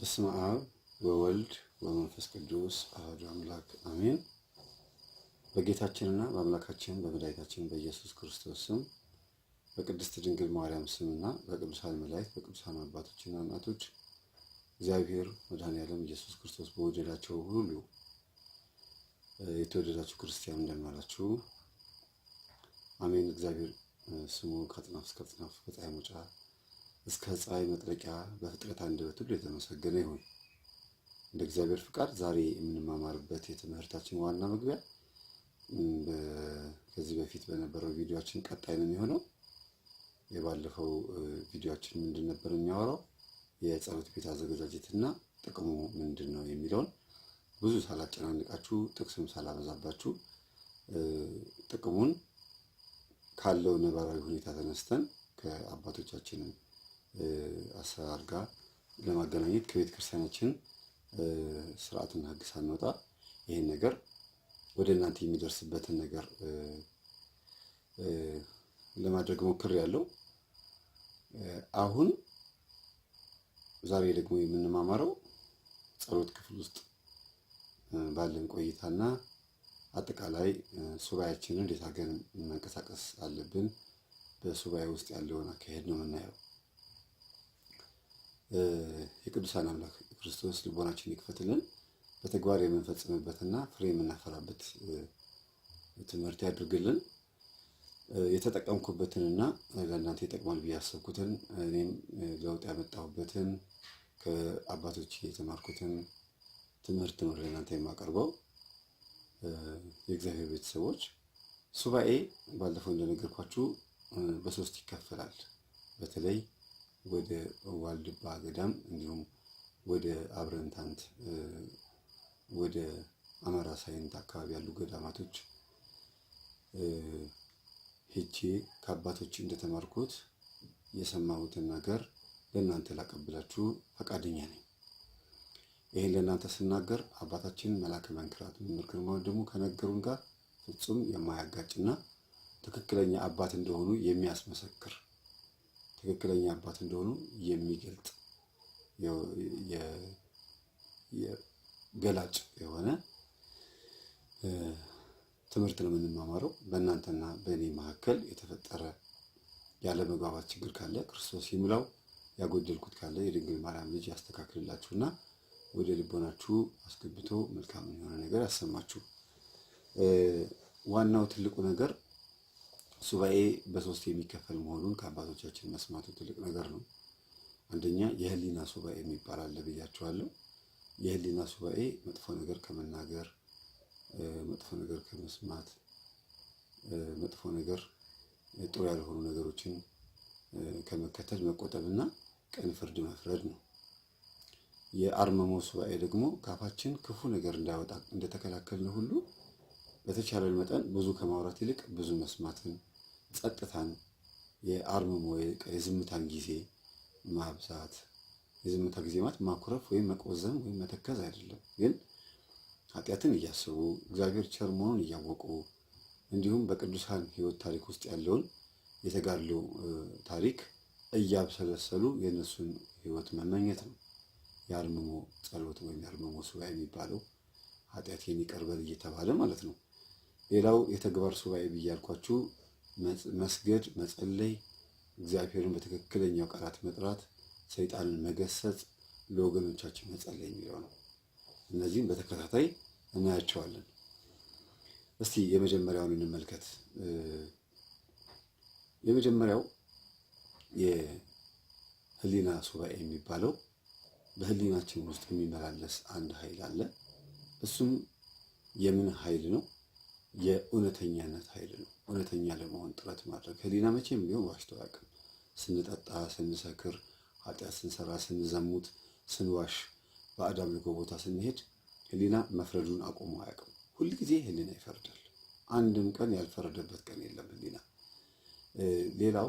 በስመ አብ ወወልድ ወመንፈስ ቅዱስ አሐዱ አምላክ አሜን። በጌታችንና በአምላካችን በመድኃኒታችን በኢየሱስ ክርስቶስ ስም በቅድስት ድንግል ማርያም ስምና በቅዱሳን መላእክት በቅዱሳን አባቶችና እናቶች እግዚአብሔር መድኃኔዓለም ኢየሱስ ክርስቶስ በወደዳቸው ሁሉ የተወደዳችሁ ክርስቲያን እንደምን አላችሁ? አሜን። እግዚአብሔር ስሙ ከአጽናፍ እስከ አጽናፍ ከፀሐይ መውጫ እስከ ፀሐይ መጥለቂያ በፍጥረት አንደበት ሁሉ የተመሰገነ ይሁን። እንደ እግዚአብሔር ፍቃድ ዛሬ የምንማማርበት የትምህርታችን ዋና መግቢያ ከዚህ በፊት በነበረው ቪዲዮአችን ቀጣይ ነው የሚሆነው። የባለፈው ቪዲዮአችን ምንድን ነበር የሚያወራው? የጸሎት ቤት አዘገጃጀትና ጥቅሙ ምንድን ነው የሚለውን ብዙ ሳላጨናንቃችሁ ጥቅስም ሳላበዛባችሁ ጥቅሙን ካለው ነባራዊ ሁኔታ ተነስተን ከአባቶቻችን አሰራር ጋር ለማገናኘት ከቤተ ክርስቲያናችን ስርዓትና ሕግ ሳንወጣ ይህን ነገር ወደ እናንተ የሚደርስበትን ነገር ለማድረግ ሞክሬያለሁ። አሁን ዛሬ ደግሞ የምንማማረው ጸሎት ክፍል ውስጥ ባለን ቆይታና አጠቃላይ ሱባኤያችንን እንዴት አድርገን መንቀሳቀስ አለብን፣ በሱባኤ ውስጥ ያለውን አካሄድ ነው የምናየው። የቅዱሳን አምላክ ክርስቶስ ልቦናችን ይክፈትልን፣ በተግባር የምንፈጽምበትና ፍሬ የምናፈራበት ትምህርት ያድርግልን። የተጠቀምኩበትንና ለእናንተ ይጠቅማል ብዬ ያሰብኩትን እኔም ለውጥ ያመጣሁበትን ከአባቶች የተማርኩትን ትምህርት ነው ለእናንተ የማቀርበው። የእግዚአብሔር ቤተሰቦች ሱባኤ ባለፈው እንደነገርኳችሁ በሶስት ይከፈላል። በተለይ ወደ ዋልድባ ገዳም እንዲሁም ወደ አብረንታንት ወደ አማራ ሳይንት አካባቢ ያሉ ገዳማቶች ሄጄ ከአባቶች እንደተማርኩት የሰማሁትን ነገር ለእናንተ ላቀብላችሁ ፈቃደኛ ነኝ። ይህን ለእናንተ ስናገር አባታችን መላከ መንክራት መምህር ግርማ ደግሞ ከነገሩን ጋር ፍጹም የማያጋጭና ትክክለኛ አባት እንደሆኑ የሚያስመሰክር ትክክለኛ አባት እንደሆኑ የሚገልጥ ገላጭ የሆነ ትምህርት ነው የምንማማረው። በእናንተና በእኔ መካከል የተፈጠረ ያለመግባባት ችግር ካለ ክርስቶስ ይሙላው፣ ያጎደልኩት ካለ የድንግል ማርያም ልጅ ያስተካክልላችሁና ወደ ልቦናችሁ አስገብቶ መልካም የሆነ ነገር ያሰማችሁ። ዋናው ትልቁ ነገር ሱባኤ በሶስት የሚከፈል መሆኑን ከአባቶቻችን መስማቱ ትልቅ ነገር ነው። አንደኛ የህሊና ሱባኤ የሚባል አለ ብያችኋለሁ። የህሊና ሱባኤ መጥፎ ነገር ከመናገር፣ መጥፎ ነገር ከመስማት፣ መጥፎ ነገር ጥሩ ያልሆኑ ነገሮችን ከመከተል መቆጠብና ቀን ፍርድ መፍረድ ነው። የአርመሞ ሱባኤ ደግሞ ከአፋችን ክፉ ነገር እንዳይወጣ እንደተከላከልን ሁሉ በተቻለን መጠን ብዙ ከማውራት ይልቅ ብዙ መስማትን፣ ጸጥታን፣ የአርመሞ የዝምታን ጊዜ ማብዛት። የዝምታ ጊዜ ማለት ማኩረፍ ወይም መቆዘም ወይም መተከዝ አይደለም፣ ግን ኃጢአትን እያሰቡ እግዚአብሔር ቸር መሆኑን እያወቁ እንዲሁም በቅዱሳን ሕይወት ታሪክ ውስጥ ያለውን የተጋድሎ ታሪክ እያብሰለሰሉ የእነሱን ሕይወት መመኘት ነው የአርምሞ ጸሎት ወይም የአርምሞ ሱባኤ የሚባለው። ኃጢአቴን ይቅር በል እየተባለ ማለት ነው። ሌላው የተግባር ሱባኤ ብያልኳችሁ መስገድ፣ መጸለይ፣ እግዚአብሔርን በትክክለኛው ቃላት መጥራት፣ ሰይጣንን መገሰጽ፣ ለወገኖቻችን መጸለይ የሚለው ነው። እነዚህም በተከታታይ እናያቸዋለን። እስቲ የመጀመሪያውን እንመልከት። የመጀመሪያው የህሊና ሱባኤ የሚባለው በህሊናችን ውስጥ የሚመላለስ አንድ ኃይል አለ። እሱም የምን ኃይል ነው? የእውነተኛነት ኃይል ነው። እውነተኛ ለመሆን ጥረት ማድረግ። ህሊና መቼም ቢሆን ዋሽቶ አያውቅም። ስንጠጣ፣ ስንሰክር፣ ኃጢአት ስንሰራ፣ ስንዘሙት፣ ስንዋሽ፣ ባዕድ አምልኮ ቦታ ስንሄድ ህሊና መፍረዱን አቁሞ አያውቅም። ሁልጊዜ ህሊና ይፈርዳል። አንድም ቀን ያልፈረደበት ቀን የለም ህሊና። ሌላው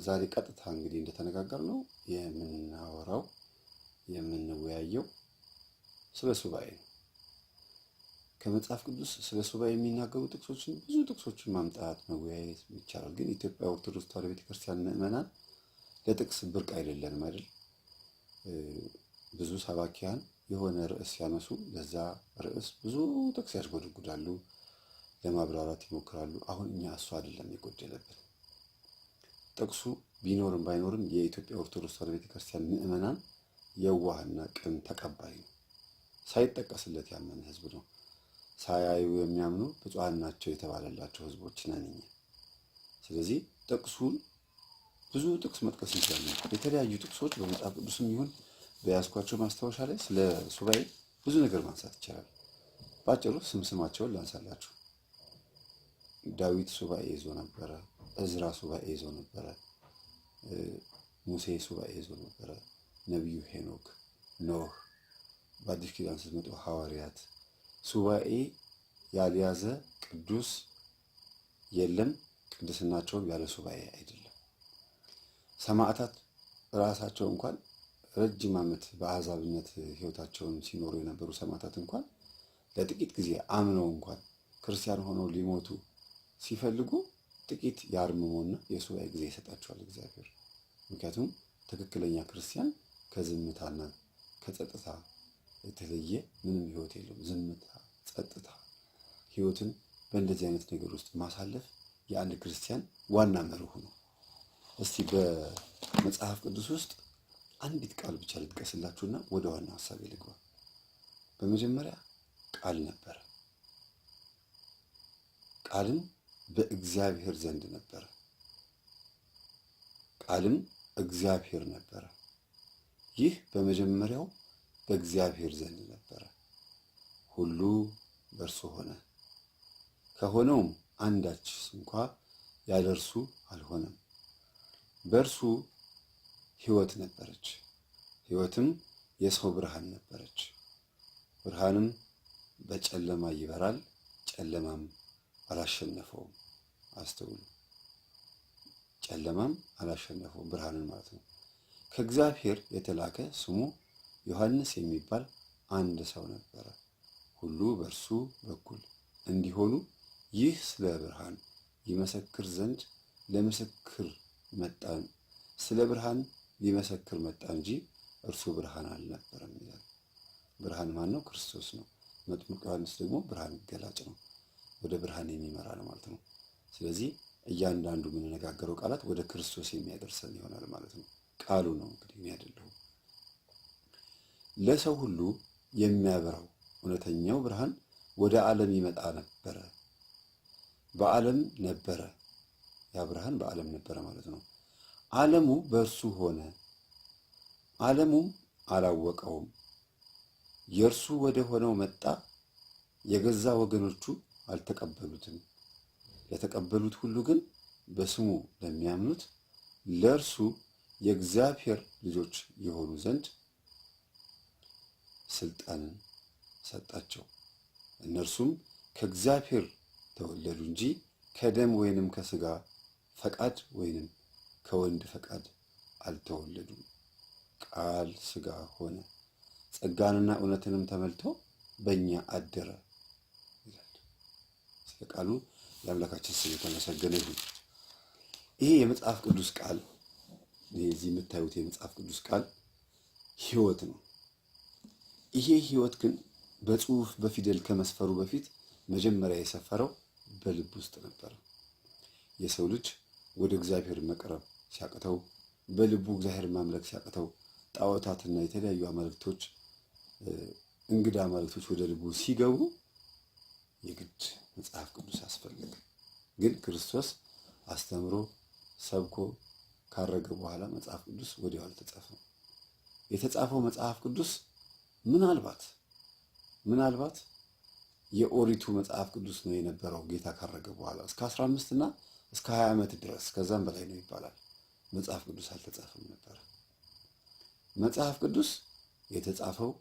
ዛሬ ቀጥታ እንግዲህ እንደተነጋገር ነው የምናወራው የምንወያየው ስለ ሱባኤ ነው። ከመጽሐፍ ቅዱስ ስለ ሱባኤ የሚናገሩ ጥቅሶችን ብዙ ጥቅሶችን ማምጣት መወያየት ይቻላል። ግን ኢትዮጵያ ኦርቶዶክስ ተዋሕዶ ቤተክርስቲያን ምዕመናን ለጥቅስ ብርቅ አይደለንም አይደል? ብዙ ሰባኪያን የሆነ ርዕስ ሲያነሱ ለዛ ርዕስ ብዙ ጥቅስ ያሽጎደጉዳሉ፣ ለማብራራት ይሞክራሉ። አሁን እኛ እሱ አይደለም የጎደለብን። ጥቅሱ ቢኖርም ባይኖርም የኢትዮጵያ ኦርቶዶክስ ተዋሕዶ ቤተክርስቲያን ምዕመናን የዋህና ቅን ተቀባይ ነው። ሳይጠቀስለት ያመነ ህዝብ ነው። ሳያዩ የሚያምኑ ብፁዓን ናቸው የተባለላቸው ህዝቦች ነን እኛ። ስለዚህ ጥቅሱን ብዙ ጥቅስ መጥቀስ እንችላለን። የተለያዩ ጥቅሶች በመጽሐፍ ቅዱስም ይሁን በያዝኳቸው ማስታወሻ ላይ ስለ ሱባኤ ብዙ ነገር ማንሳት ይቻላል። ባጭሩ ስማቸውን ላንሳላችሁ። ዳዊት ሱባኤ ይዞ ነበረ። እዝራ ሱባኤ ይዞ ነበረ። ሙሴ ሱባኤ ይዞ ነበረ። ነቢዩ ሄኖክ፣ ኖህ፣ በአዲስ ኪዳን ስትመጡ ሐዋርያት። ሱባኤ ያልያዘ ቅዱስ የለም። ቅድስናቸውም ያለ ሱባኤ አይደለም። ሰማዕታት ራሳቸው እንኳን ረጅም ዓመት በአሕዛብነት ህይወታቸውን ሲኖሩ የነበሩ ሰማዕታት እንኳን ለጥቂት ጊዜ አምነው እንኳን ክርስቲያን ሆነው ሊሞቱ ሲፈልጉ ጥቂት የአርምሞና የሱባኤ ጊዜ ይሰጣቸዋል እግዚአብሔር። ምክንያቱም ትክክለኛ ክርስቲያን ከዝምታና ከጸጥታ የተለየ ምንም ህይወት የለውም። ዝምታ፣ ጸጥታ፣ ህይወትን በእንደዚህ አይነት ነገር ውስጥ ማሳለፍ የአንድ ክርስቲያን ዋና መርሁ ነው። እስቲ በመጽሐፍ ቅዱስ ውስጥ አንዲት ቃል ብቻ ልጥቀስላችሁና ወደ ዋና ሀሳቤ ልግባ። በመጀመሪያ ቃል ነበረ፣ ቃልም በእግዚአብሔር ዘንድ ነበረ፣ ቃልም እግዚአብሔር ነበረ። ይህ በመጀመሪያው በእግዚአብሔር ዘንድ ነበረ። ሁሉ በእርሱ ሆነ፣ ከሆነውም አንዳች እንኳ ያለ እርሱ አልሆነም። በእርሱ ሕይወት ነበረች፣ ሕይወትም የሰው ብርሃን ነበረች። ብርሃንም በጨለማ ይበራል፣ ጨለማም አላሸነፈውም። አስተውሉ፣ ጨለማም አላሸነፈውም፣ ብርሃንን ማለት ነው። ከእግዚአብሔር የተላከ ስሙ ዮሐንስ የሚባል አንድ ሰው ነበረ። ሁሉ በእርሱ በኩል እንዲሆኑ ይህ ስለ ብርሃን ይመሰክር ዘንድ ለምስክር መጣን። ስለ ብርሃን ሊመሰክር መጣ እንጂ እርሱ ብርሃን አልነበረም ይላል። ብርሃን ማን ነው? ክርስቶስ ነው። መጥምቁ ዮሐንስ ደግሞ ብርሃን ገላጭ ነው፣ ወደ ብርሃን የሚመራ ነው ማለት ነው። ስለዚህ እያንዳንዱ የምንነጋገረው ቃላት ወደ ክርስቶስ የሚያደርሰን ይሆናል ማለት ነው። ቃሉ ነው እንግዲህ እኔ አይደለሁም። ለሰው ሁሉ የሚያበራው እውነተኛው ብርሃን ወደ ዓለም ይመጣ ነበረ፣ በዓለም ነበረ። ያ ብርሃን በዓለም ነበረ ማለት ነው። ዓለሙ በእርሱ ሆነ፣ ዓለሙም አላወቀውም። የእርሱ ወደ ሆነው መጣ፣ የገዛ ወገኖቹ አልተቀበሉትም። ለተቀበሉት ሁሉ ግን በስሙ ለሚያምኑት ለእርሱ የእግዚአብሔር ልጆች የሆኑ ዘንድ ስልጣንን ሰጣቸው። እነርሱም ከእግዚአብሔር ተወለዱ እንጂ ከደም ወይንም ከሥጋ ፈቃድ ወይንም ከወንድ ፈቃድ አልተወለዱም። ቃል ሥጋ ሆነ፣ ጸጋንና እውነትንም ተመልቶ በእኛ አደረ ይላል። ስለ ቃሉ የአምላካችን ስም የተመሰገነ ይሁን። ይሄ የመጽሐፍ ቅዱስ ቃል፣ እዚህ የምታዩት የመጽሐፍ ቅዱስ ቃል ሕይወት ነው። ይሄ ሕይወት ግን በጽሁፍ በፊደል ከመስፈሩ በፊት መጀመሪያ የሰፈረው በልብ ውስጥ ነበረ። የሰው ልጅ ወደ እግዚአብሔር መቅረብ ሲያቅተው፣ በልቡ እግዚአብሔር ማምለክ ሲያቅተው፣ ጣዖታትና የተለያዩ አማልክቶች፣ እንግዳ አማልክቶች ወደ ልቡ ሲገቡ የግድ መጽሐፍ ቅዱስ አስፈለገ። ግን ክርስቶስ አስተምሮ ሰብኮ ካረገ በኋላ መጽሐፍ ቅዱስ ወዲያው አልተጻፈም። የተጻፈው መጽሐፍ ቅዱስ ምናልባት የኦሪቱ መጽሐፍ ቅዱስ ነው የነበረው ጌታ ካረገ በኋላ እስከ 15 እና እስከ 20 ዓመት ድረስ ከዛም በላይ ነው ይባላል። መጽሐፍ ቅዱስ አልተጻፈም ነበር። መጽሐፍ ቅዱስ የተጻፈው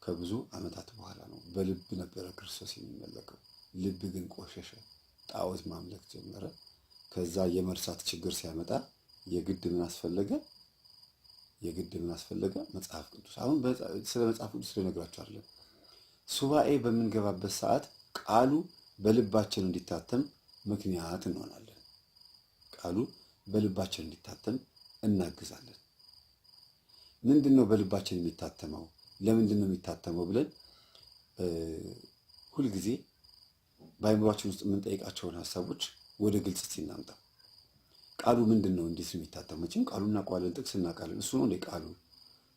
ከብዙ ዓመታት በኋላ ነው። በልብ ነበረ ክርስቶስ የሚመለከው። ልብ ግን ቆሸሸ፣ ጣዖት ማምለክ ጀመረ። ከዛ የመርሳት ችግር ሲያመጣ የግድ ምን አስፈለገ? መጽሐፍ ቅዱስ። አሁን ስለ መጽሐፍ ቅዱስ ልነግራችሁ አይደለም። ሱባኤ በምንገባበት ሰዓት ቃሉ በልባችን እንዲታተም ምክንያት እንሆናለን። ቃሉ በልባችን እንዲታተም እናግዛለን። ምንድነው በልባችን የሚታተመው? ለምንድነው የሚታተመው ብለን ሁልጊዜ በአእምሯችን ውስጥ የምንጠይቃቸውን ሀሳቦች ወደ ግልጽ ሲናምጣ ቃሉ ምንድነው እንዲህ የሚታተመው? መቼም ቃሉን እናውቀዋለን፣ ጥቅስ እናውቃለን። እሱ ነው ቃሉ።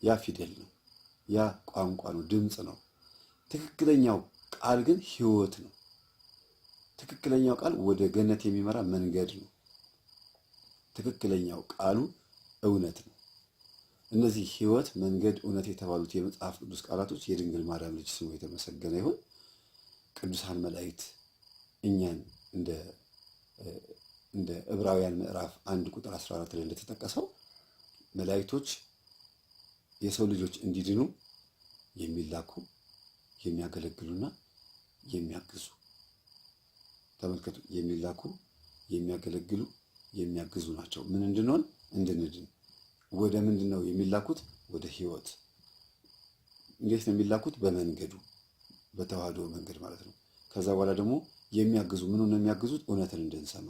ያ ፊደል ነው፣ ያ ቋንቋ ነው፣ ድምፅ ነው። ትክክለኛው ቃል ግን ህይወት ነው። ትክክለኛው ቃል ወደ ገነት የሚመራ መንገድ ነው። ትክክለኛው ቃሉ እውነት ነው። እነዚህ ህይወት፣ መንገድ፣ እውነት የተባሉት የመጽሐፍ ቅዱስ ቃላቶች የድንግል ማርያም ልጅ ስሙ የተመሰገነ ይሁን። ቅዱሳን መላእክት እኛን እንደ ዕብራውያን ምዕራፍ 1 ቁጥር 14 ላይ እንደተጠቀሰው መላእክቶች የሰው ልጆች እንዲድኑ የሚላኩ የሚያገለግሉና የሚያግዙ። ተመልከቱ፣ የሚላኩ የሚያገለግሉ የሚያግዙ ናቸው። ምን እንድንሆን? እንድንድን። ወደ ምንድን ነው የሚላኩት? ወደ ህይወት። እንዴት ነው የሚላኩት? በመንገዱ፣ በተዋህዶ መንገድ ማለት ነው። ከዛ በኋላ ደግሞ የሚያግዙ ምን ነው የሚያግዙት? እውነትን እንድንሰማ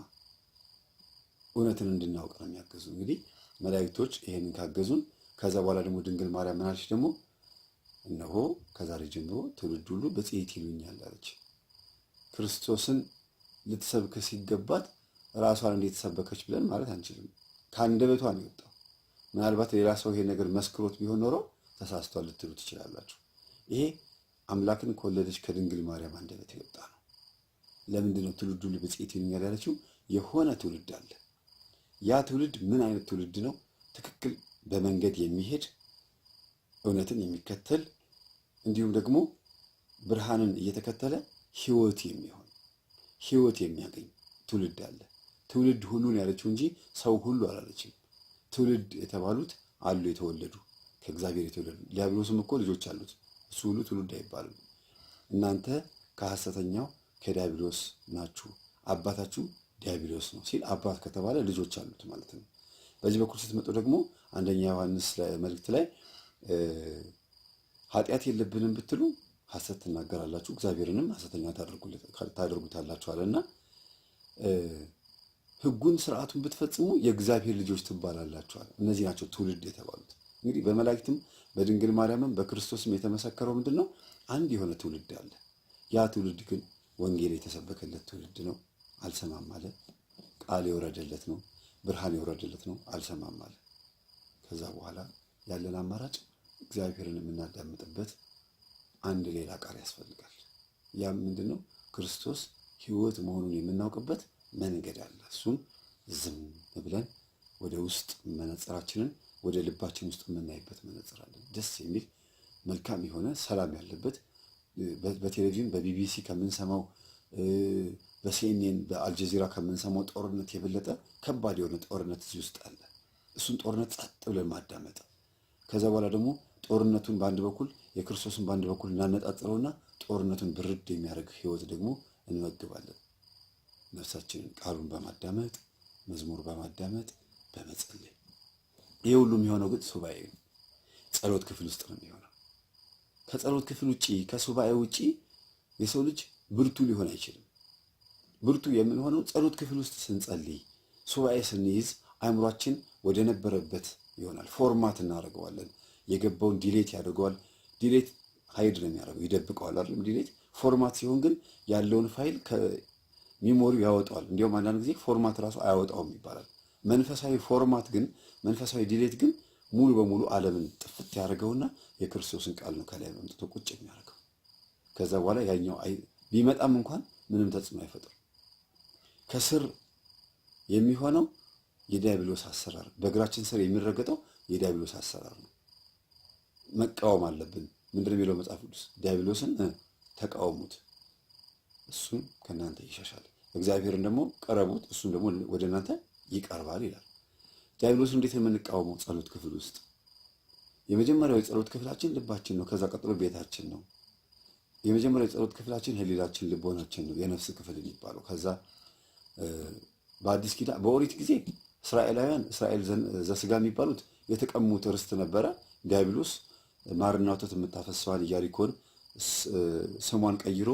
እውነትን እንድናውቅ ነው የሚያግዙ። እንግዲህ መላእክቶች ይሄንን ካገዙን ከዛ በኋላ ደግሞ ድንግል ማርያም ምን አለች ደግሞ? እነሆ ከዛሬ ጀምሮ ትውልድ ሁሉ ብፅዕት ይሉኛል አለች። ክርስቶስን ልትሰብክ ሲገባት ራሷን እንዴት ሰበከች ብለን ማለት አንችልም። ከአንደበቷ ነው የወጣው። ምናልባት ሌላ ሰው ይሄ ነገር መስክሮት ቢሆን ኖሮ ተሳስቷል ልትሉ ትችላላችሁ። ይሄ አምላክን ከወለደች ከድንግል ማርያም አንደበት የወጣ ነው። ለምንድን ነው ትውልድ ሁሉ ብፅዕት ይሉኛል ያለችው? የሆነ ትውልድ አለ። ያ ትውልድ ምን አይነት ትውልድ ነው? ትክክል በመንገድ የሚሄድ እውነትን የሚከተል እንዲሁም ደግሞ ብርሃንን እየተከተለ ህይወት የሚሆን ህይወት የሚያገኝ ትውልድ አለ። ትውልድ ሁሉን ያለችው እንጂ ሰው ሁሉ አላለችም። ትውልድ የተባሉት አሉ የተወለዱ ከእግዚአብሔር የተወለዱ። ዲያብሎስም እኮ ልጆች አሉት። እሱ ሁሉ ትውልድ አይባልም። እናንተ ከሐሰተኛው ከዲያብሎስ ናችሁ፣ አባታችሁ ዲያብሎስ ነው ሲል አባት ከተባለ ልጆች አሉት ማለት ነው። በዚህ በኩል ስትመጡ ደግሞ አንደኛ ዮሐንስ መልእክት ላይ ኃጢአት የለብንም ብትሉ ሐሰት ትናገራላችሁ፣ እግዚአብሔርንም ሐሰተኛ ታደርጉታላችሁ አለና ሕጉን ስርዓቱን ብትፈጽሙ የእግዚአብሔር ልጆች ትባላላችኋል። እነዚህ ናቸው ትውልድ የተባሉት። እንግዲህ በመላእክትም በድንግል ማርያምም በክርስቶስም የተመሰከረው ምንድን ነው? አንድ የሆነ ትውልድ አለ። ያ ትውልድ ግን ወንጌል የተሰበከለት ትውልድ ነው። አልሰማም አለ። ቃል የወረደለት ነው፣ ብርሃን የወረደለት ነው። አልሰማም አለ። ከዛ በኋላ ያለን አማራጭ እግዚአብሔርን የምናዳምጥበት አንድ ሌላ ቃል ያስፈልጋል። ያም ምንድን ነው? ክርስቶስ ሕይወት መሆኑን የምናውቅበት መንገድ አለ። እሱም ዝም ብለን ወደ ውስጥ መነጽራችንን ወደ ልባችን ውስጥ የምናይበት መነጽር አለ። ደስ የሚል መልካም የሆነ ሰላም ያለበት በቴሌቪዥን በቢቢሲ ከምንሰማው በሲኤንኤን በአልጀዚራ ከምንሰማው ጦርነት የበለጠ ከባድ የሆነ ጦርነት እዚህ ውስጥ አለ። እሱን ጦርነት ጸጥ ብለን ማዳመጥ። ከዛ በኋላ ደግሞ ጦርነቱን በአንድ በኩል የክርስቶስን በአንድ በኩል እናነጣጥረውና ጦርነቱን ብርድ የሚያደርግ ህይወት ደግሞ እንመግባለን። ነፍሳችንን ቃሉን በማዳመጥ መዝሙር በማዳመጥ በመጸለይ። ይሄ ሁሉ የሚሆነው ግን ሱባኤ ነው፣ ጸሎት ክፍል ውስጥ ነው የሚሆነው። ከጸሎት ክፍል ውጪ ከሱባኤ ውጪ የሰው ልጅ ብርቱ ሊሆን አይችልም። ብርቱ የምንሆነው ጸሎት ክፍል ውስጥ ስንጸልይ፣ ሱባኤ ስንይዝ አእምሯችን ወደ ነበረበት ይሆናል። ፎርማት እናደርገዋለን። የገባውን ዲሌት ያደርገዋል። ዲሌት ሃይድ ነው የሚያደርገው፣ ይደብቀዋል አይደል? ዲሌት ፎርማት ሲሆን ግን ያለውን ፋይል ከሚሞሪው ያወጣዋል። እንዲሁም አንዳንድ ጊዜ ፎርማት ራሱ አያወጣውም ይባላል። መንፈሳዊ ፎርማት ግን መንፈሳዊ ዲሌት ግን ሙሉ በሙሉ ዓለምን ጥፍት ያደርገውና የክርስቶስን ቃል ነው ከላይ መምጥቶ ቁጭ የሚያደርገው። ከዛ በኋላ ያኛው ቢመጣም እንኳን ምንም ተጽዕኖ አይፈጥርም። ከስር የሚሆነው የዲያብሎስ አሰራር፣ በእግራችን ስር የሚረገጠው የዲያብሎስ አሰራር ነው። መቃወም አለብን። ምንድን ነው የሚለው መጽሐፍ ቅዱስ? ዲያብሎስን ተቃወሙት፣ እሱም ከእናንተ ይሸሻል። እግዚአብሔርን ደግሞ ቀረቡት፣ እሱም ደግሞ ወደ እናንተ ይቀርባል ይላል። ዲያብሎስን እንዴት ነው የምንቃወመው? ጸሎት ክፍል ውስጥ። የመጀመሪያው የጸሎት ክፍላችን ልባችን ነው። ከዛ ቀጥሎ ቤታችን ነው። የመጀመሪያው የጸሎት ክፍላችን ህሊናችን፣ ልቦናችን ነው፣ የነፍስ ክፍል የሚባለው። ከዛ በአዲስ ኪዳን በኦሪት ጊዜ እስራኤላውያን እስራኤል ዘስጋ የሚባሉት የተቀሙት ርስት ነበረ። ዲያብሎስ ማርና ወተት የምታፈሰዋን ኢያሪኮን ስሟን ቀይሮ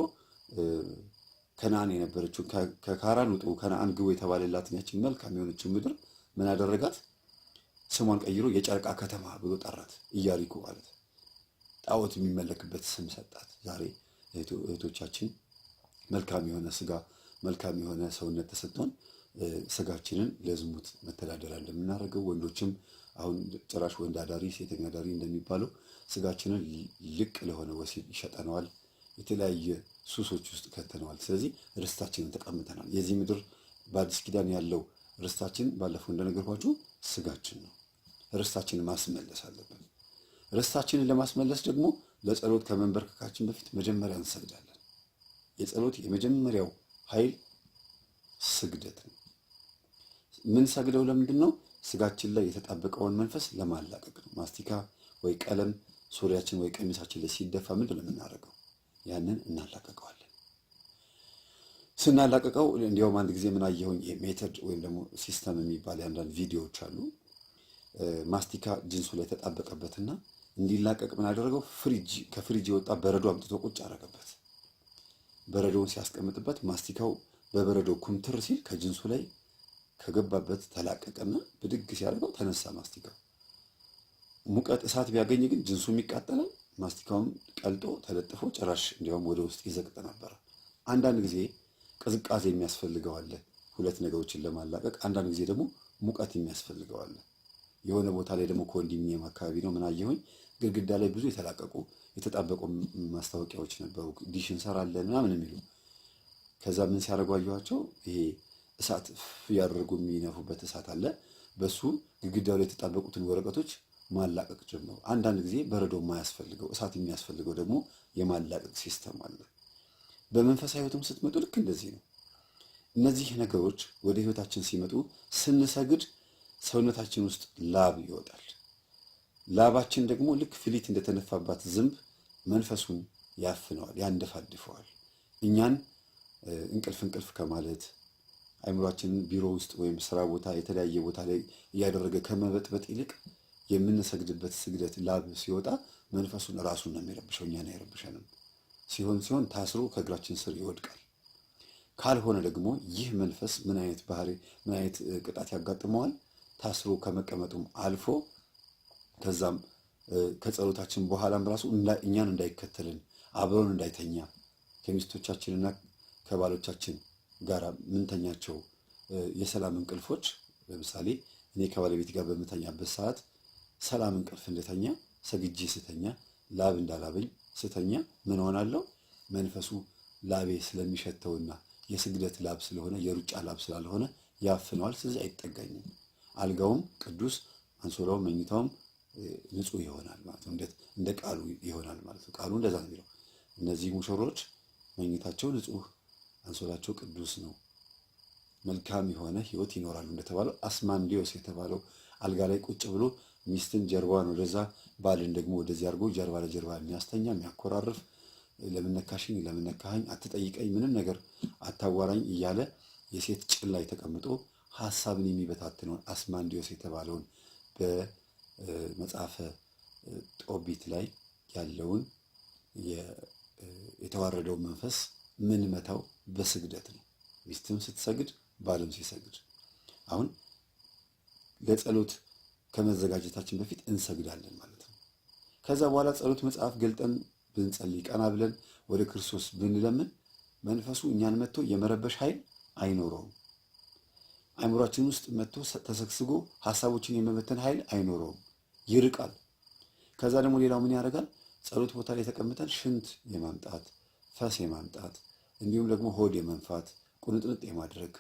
ከነአን የነበረችው ከካራን ውጡ ከነአን ግቡ የተባለላትን ያችን መልካም የሆነችው ምድር ምን አደረጋት? ስሟን ቀይሮ የጨረቃ ከተማ ብሎ ጠራት። ኢያሪኮ ማለት ጣዖት የሚመለክበት ስም ሰጣት። ዛሬ እህቶቻችን መልካም የሆነ ስጋ መልካም የሆነ ሰውነት ተሰጥቶን ስጋችንን ለዝሙት መተዳደሪያ እንደምናደርገው ወንዶችም አሁን ጭራሽ ወንድ አዳሪ ሴተኛ አዳሪ እንደሚባለው ስጋችንን ልቅ ለሆነ ወሲብ ይሸጠነዋል። የተለያየ ሱሶች ውስጥ ከተነዋል። ስለዚህ ርስታችንን ተቀምተናል። የዚህ ምድር በአዲስ ኪዳን ያለው ርስታችን ባለፈው እንደነገርኳችሁ ስጋችን ነው። ርስታችንን ማስመለስ አለብን። ርስታችንን ለማስመለስ ደግሞ ለጸሎት ከመንበርከካችን በፊት መጀመሪያ እንሰግዳለን። የጸሎት የመጀመሪያው ኃይል ስግደት ነው። ምን ሰግደው ለምንድን ነው? ስጋችን ላይ የተጣበቀውን መንፈስ ለማላቀቅ ነው። ማስቲካ ወይ ቀለም ሱሪያችን ወይ ቀሚሳችን ላይ ሲደፋ ምንድን ነው የምናደርገው? ያንን እናላቀቀዋለን። ስናላቀቀው እንዲያውም አንድ ጊዜ ምን አየሁኝ፣ ሜተድ ወይም ደግሞ ሲስተም የሚባል የአንዳንድ ቪዲዮዎች አሉ። ማስቲካ ጅንሱ ላይ ተጣበቀበትና እንዲላቀቅ ምን አደረገው? ከፍሪጅ የወጣ በረዶ አምጥቶ ቁጭ አደረገበት። በረዶውን ሲያስቀምጥበት ማስቲካው በበረዶ ኩምትር ሲል ከጅንሱ ላይ ከገባበት ተላቀቀና ብድግ ሲያደርገው ተነሳ ማስቲካው። ሙቀት እሳት ቢያገኝ ግን ጅንሱም ይቃጠላል፣ ማስቲካውም ቀልጦ ተለጥፎ ጭራሽ እንዲያውም ወደ ውስጥ ይዘቅጥ ነበር። አንዳንድ ጊዜ ቅዝቃዜ የሚያስፈልገው አለ ሁለት ነገሮችን ለማላቀቅ። አንዳንድ ጊዜ ደግሞ ሙቀት የሚያስፈልገው አለ። የሆነ ቦታ ላይ ደግሞ ኮንዶሚኒየም አካባቢ ነው ምን አየሁኝ፣ ግድግዳ ላይ ብዙ የተላቀቁ የተጣበቁ ማስታወቂያዎች ነበሩ። ዲሽ እንሰራለን ምናምን የሚሉ። ከዛ ምን ሲያደርጉ አየኋቸው፣ ይሄ እሳት ያደረጉ የሚነፉበት እሳት አለ። በሱ ግድግዳው ላይ የተጣበቁትን ወረቀቶች ማላቀቅ ጀመሩ። አንዳንድ ጊዜ በረዶ የማያስፈልገው እሳት የሚያስፈልገው ደግሞ የማላቀቅ ሲስተም አለ። በመንፈሳዊ ሕይወትም ስትመጡ ልክ እንደዚህ ነው። እነዚህ ነገሮች ወደ ሕይወታችን ሲመጡ ስንሰግድ ሰውነታችን ውስጥ ላብ ይወጣል። ላባችን ደግሞ ልክ ፍሊት እንደተነፋባት ዝንብ መንፈሱን ያፍነዋል፣ ያንደፋድፈዋል። እኛን እንቅልፍ ከማለት አይምሯችንን ቢሮ ውስጥ ወይም ስራ ቦታ የተለያየ ቦታ ላይ እያደረገ ከመበጥበጥ ይልቅ የምንሰግድበት ስግደት ላብ ሲወጣ መንፈሱን ራሱን ነው የሚረብሸው፣ እኛን አይረብሸንም። ሲሆን ታስሮ ከእግራችን ስር ይወድቃል። ካልሆነ ደግሞ ይህ መንፈስ ምን አይነት ባህሪ ምን አይነት ቅጣት ያጋጥመዋል? ታስሮ ከመቀመጡም አልፎ ከዛም ከጸሎታችን በኋላም ራሱ እኛን እንዳይከተልን አብሮን እንዳይተኛ ከሚስቶቻችንና ከባሎቻችን ጋር ምንተኛቸው የሰላም እንቅልፎች፣ ለምሳሌ እኔ ከባለቤት ጋር በምተኛበት ሰዓት ሰላም እንቅልፍ እንደተኛ ሰግጄ ስተኛ ላብ እንዳላበኝ ስተኛ ምን ሆናለሁ? መንፈሱ ላቤ ስለሚሸተውና የስግደት ላብ ስለሆነ የሩጫ ላብ ስላልሆነ ያፍነዋል። ስለዚህ አይጠጋኝም። አልጋውም ቅዱስ፣ አንሶላውም መኝታውም ንጹህ ይሆናል ማለት ነው። እንደ ቃሉ ይሆናል ማለት ነው። ቃሉ እንደዛ ነው የሚለው። እነዚህ ሙሽሮች መኝታቸው ንጹህ፣ አንሶላቸው ቅዱስ ነው፣ መልካም የሆነ ሕይወት ይኖራሉ እንደተባለው አስማንዲዮስ የተባለው አልጋ ላይ ቁጭ ብሎ ሚስትን ጀርባዋን ወደዛ ባልን ደግሞ ወደዚህ አድርጎ ጀርባ ለጀርባ የሚያስተኛ የሚያኮራርፍ፣ ለምነካሽኝ ለምነካኸኝ አትጠይቀኝ፣ ምንም ነገር አታዋራኝ እያለ የሴት ጭን ላይ ተቀምጦ ሀሳብን የሚበታትነውን አስማንዲዮስ የተባለውን በመጽሐፈ ጦቢት ላይ ያለውን የተዋረደውን መንፈስ ምን መታው በስግደት ነው። ሚስትም ስትሰግድ ባልም ሲሰግድ። አሁን ለጸሎት ከመዘጋጀታችን በፊት እንሰግዳለን ማለት ነው። ከዛ በኋላ ጸሎት መጽሐፍ ገልጠን ብንጸልይ ቀና ብለን ወደ ክርስቶስ ብንለምን መንፈሱ እኛን መጥቶ የመረበሽ ኃይል አይኖረውም። አእምሯችን ውስጥ መጥቶ ተሰግስጎ ሀሳቦችን የመበተን ኃይል አይኖረውም፣ ይርቃል። ከዛ ደግሞ ሌላው ምን ያደርጋል? ጸሎት ቦታ ላይ ተቀምጠን ሽንት የማምጣት ፈስ የማምጣት እንዲሁም ደግሞ ሆድ የመንፋት ቁንጥንጥ የማድረግ